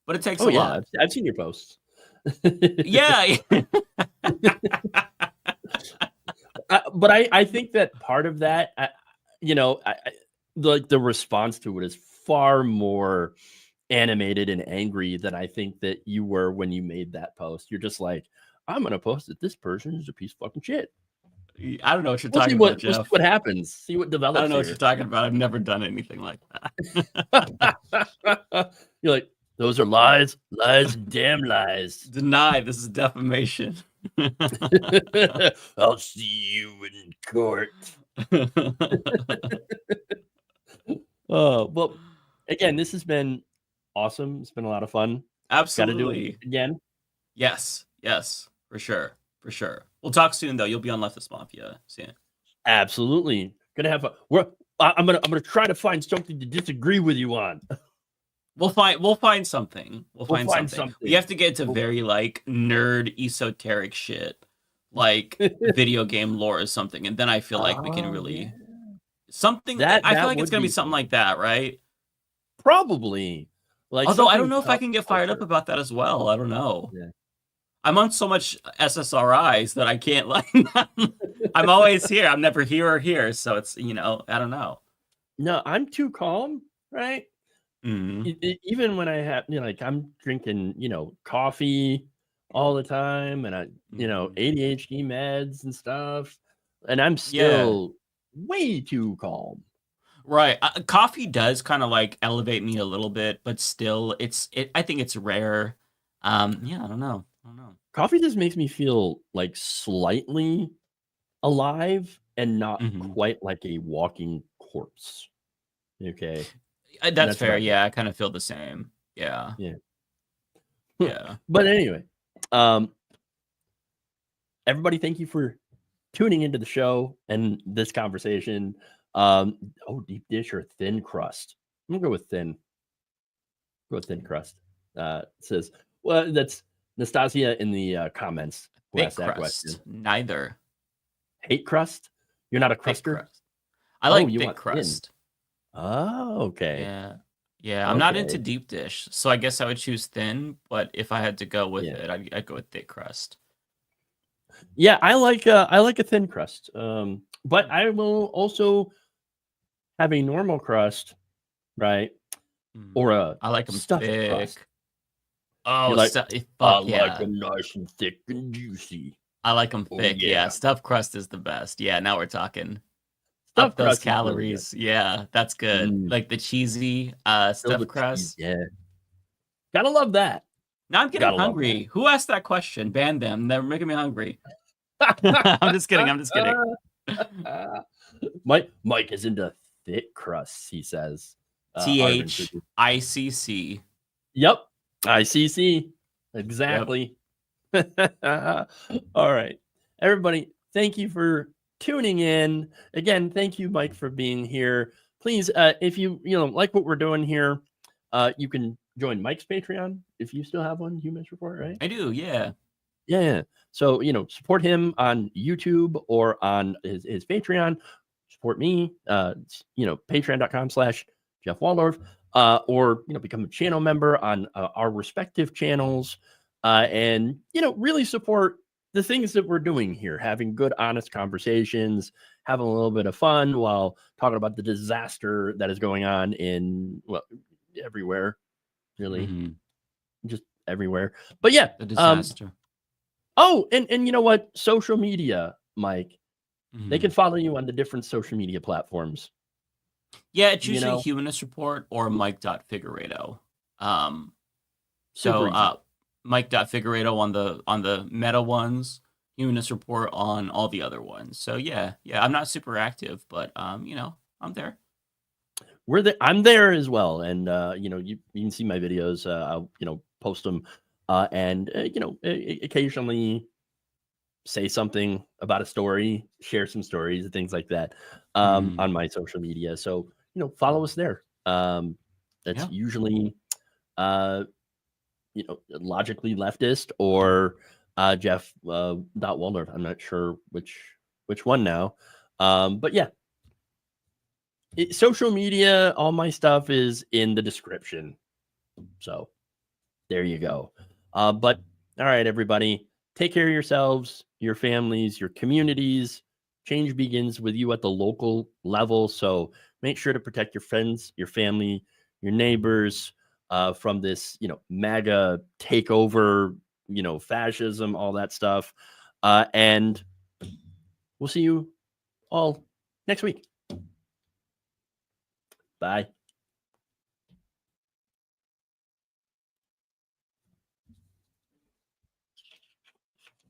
but it takes a lot. I've seen your posts. Yeah. But I think that part of that, the response to it is far more animated and angry than I think that you were when you made that post. You're just like, I'm gonna post that this person is a piece of fucking shit. I don't know what you're talking about, Jeff. We'll see what happens. See what develops. I don't know what you're talking about. I've never done anything like that. You're like, those are lies, damn lies. Deny. This is defamation. I'll see you in court. Well, again, this has been awesome. It's been a lot of fun. Absolutely. Gotta do it again. Yes, for sure. We'll talk soon, though. You'll be on Leftist Mafia soon. Absolutely. Gonna have I'm gonna try to find something to disagree with you on. We'll find something. We'll find something. We have to get to very like nerd esoteric shit, like video game lore or something, and then I feel like we can really something. I feel like it's gonna be something like that, right? Probably. Like, although I don't know if I can get fired up about that as well. I don't know. Yeah. I'm on so much SSRIs that I can't like. I'm always here. I'm never here or here. So it's I don't know. No, I'm too calm, right? Mm-hmm. Even when I have, I'm drinking, coffee all the time, and I, ADHD meds and stuff, and I'm still way too calm. Right. Coffee does kind of like elevate me a little bit, but still, I think it's rare. I don't know. Coffee just makes me feel like slightly alive and not quite like a walking corpse. Okay. That's fair. Yeah, I kind of feel the same. Yeah. But anyway, everybody, thank you for tuning into the show and this conversation. Deep dish or thin crust? I'm gonna go with thin. Go with thin crust. Says, well, that's Nastasia in the comments who asked that question. Neither. Hate crust? You're not a cruster? Crust. I like thick crust. Thin. Oh, okay. Yeah. I'm not into deep dish, so I guess I would choose thin. But if I had to go with it, I'd go with thick crust. Yeah, I like a thin crust. But I will also have a normal crust, right? Or I like them stuffed thick. Crust. Oh, like them nice and thick and juicy. I like them thick. Yeah, stuffed crust is the best. Yeah, now we're talking. Up those calories. Really, yeah, that's good. Like the cheesy stuffed crust. Yeah. Gotta love that. Now I'm getting hungry. Who asked that question? Ban them. They're making me hungry. I'm just kidding. Mike is into thick crusts, he says. THICC. Yep. ICC. Exactly. Yep. All right. Everybody, thank you for tuning in. Again, thank you, Mike, for being here. Please, if you like what we're doing here, you can join Mike's Patreon if you still have one. Human Report, right? I do, yeah. Yeah. So, support him on YouTube or on his Patreon. Support me, patreon.com/jeffwaldorf, or, become a channel member on our respective channels, and, really support the things that we're doing here, having good, honest conversations, having a little bit of fun while talking about the disaster that is going on in, everywhere, really, just everywhere. But yeah, the disaster. And you know what? Social media, Mike, they can follow you on the different social media platforms. Yeah, it's usually Humanist Report or Mike.Figueredo. Mike.Figueredo on the meta ones, Humanist Report on all the other ones. So yeah, I'm not super active, but I'm there. I'm there as well, and you can see my videos. I'll post them, and occasionally say something about a story, share some stories and things like that on my social media. So follow us there. That's usually logically leftist or Jeff Waldorf. I'm not sure which one now, but yeah. social media, all my stuff is in the description. So there you go. But all right, everybody, take care of yourselves, your families, your communities. Change begins with you at the local level. So make sure to protect your friends, your family, your neighbors from this, MAGA takeover, fascism, all that stuff. And we'll see you all next week. Bye.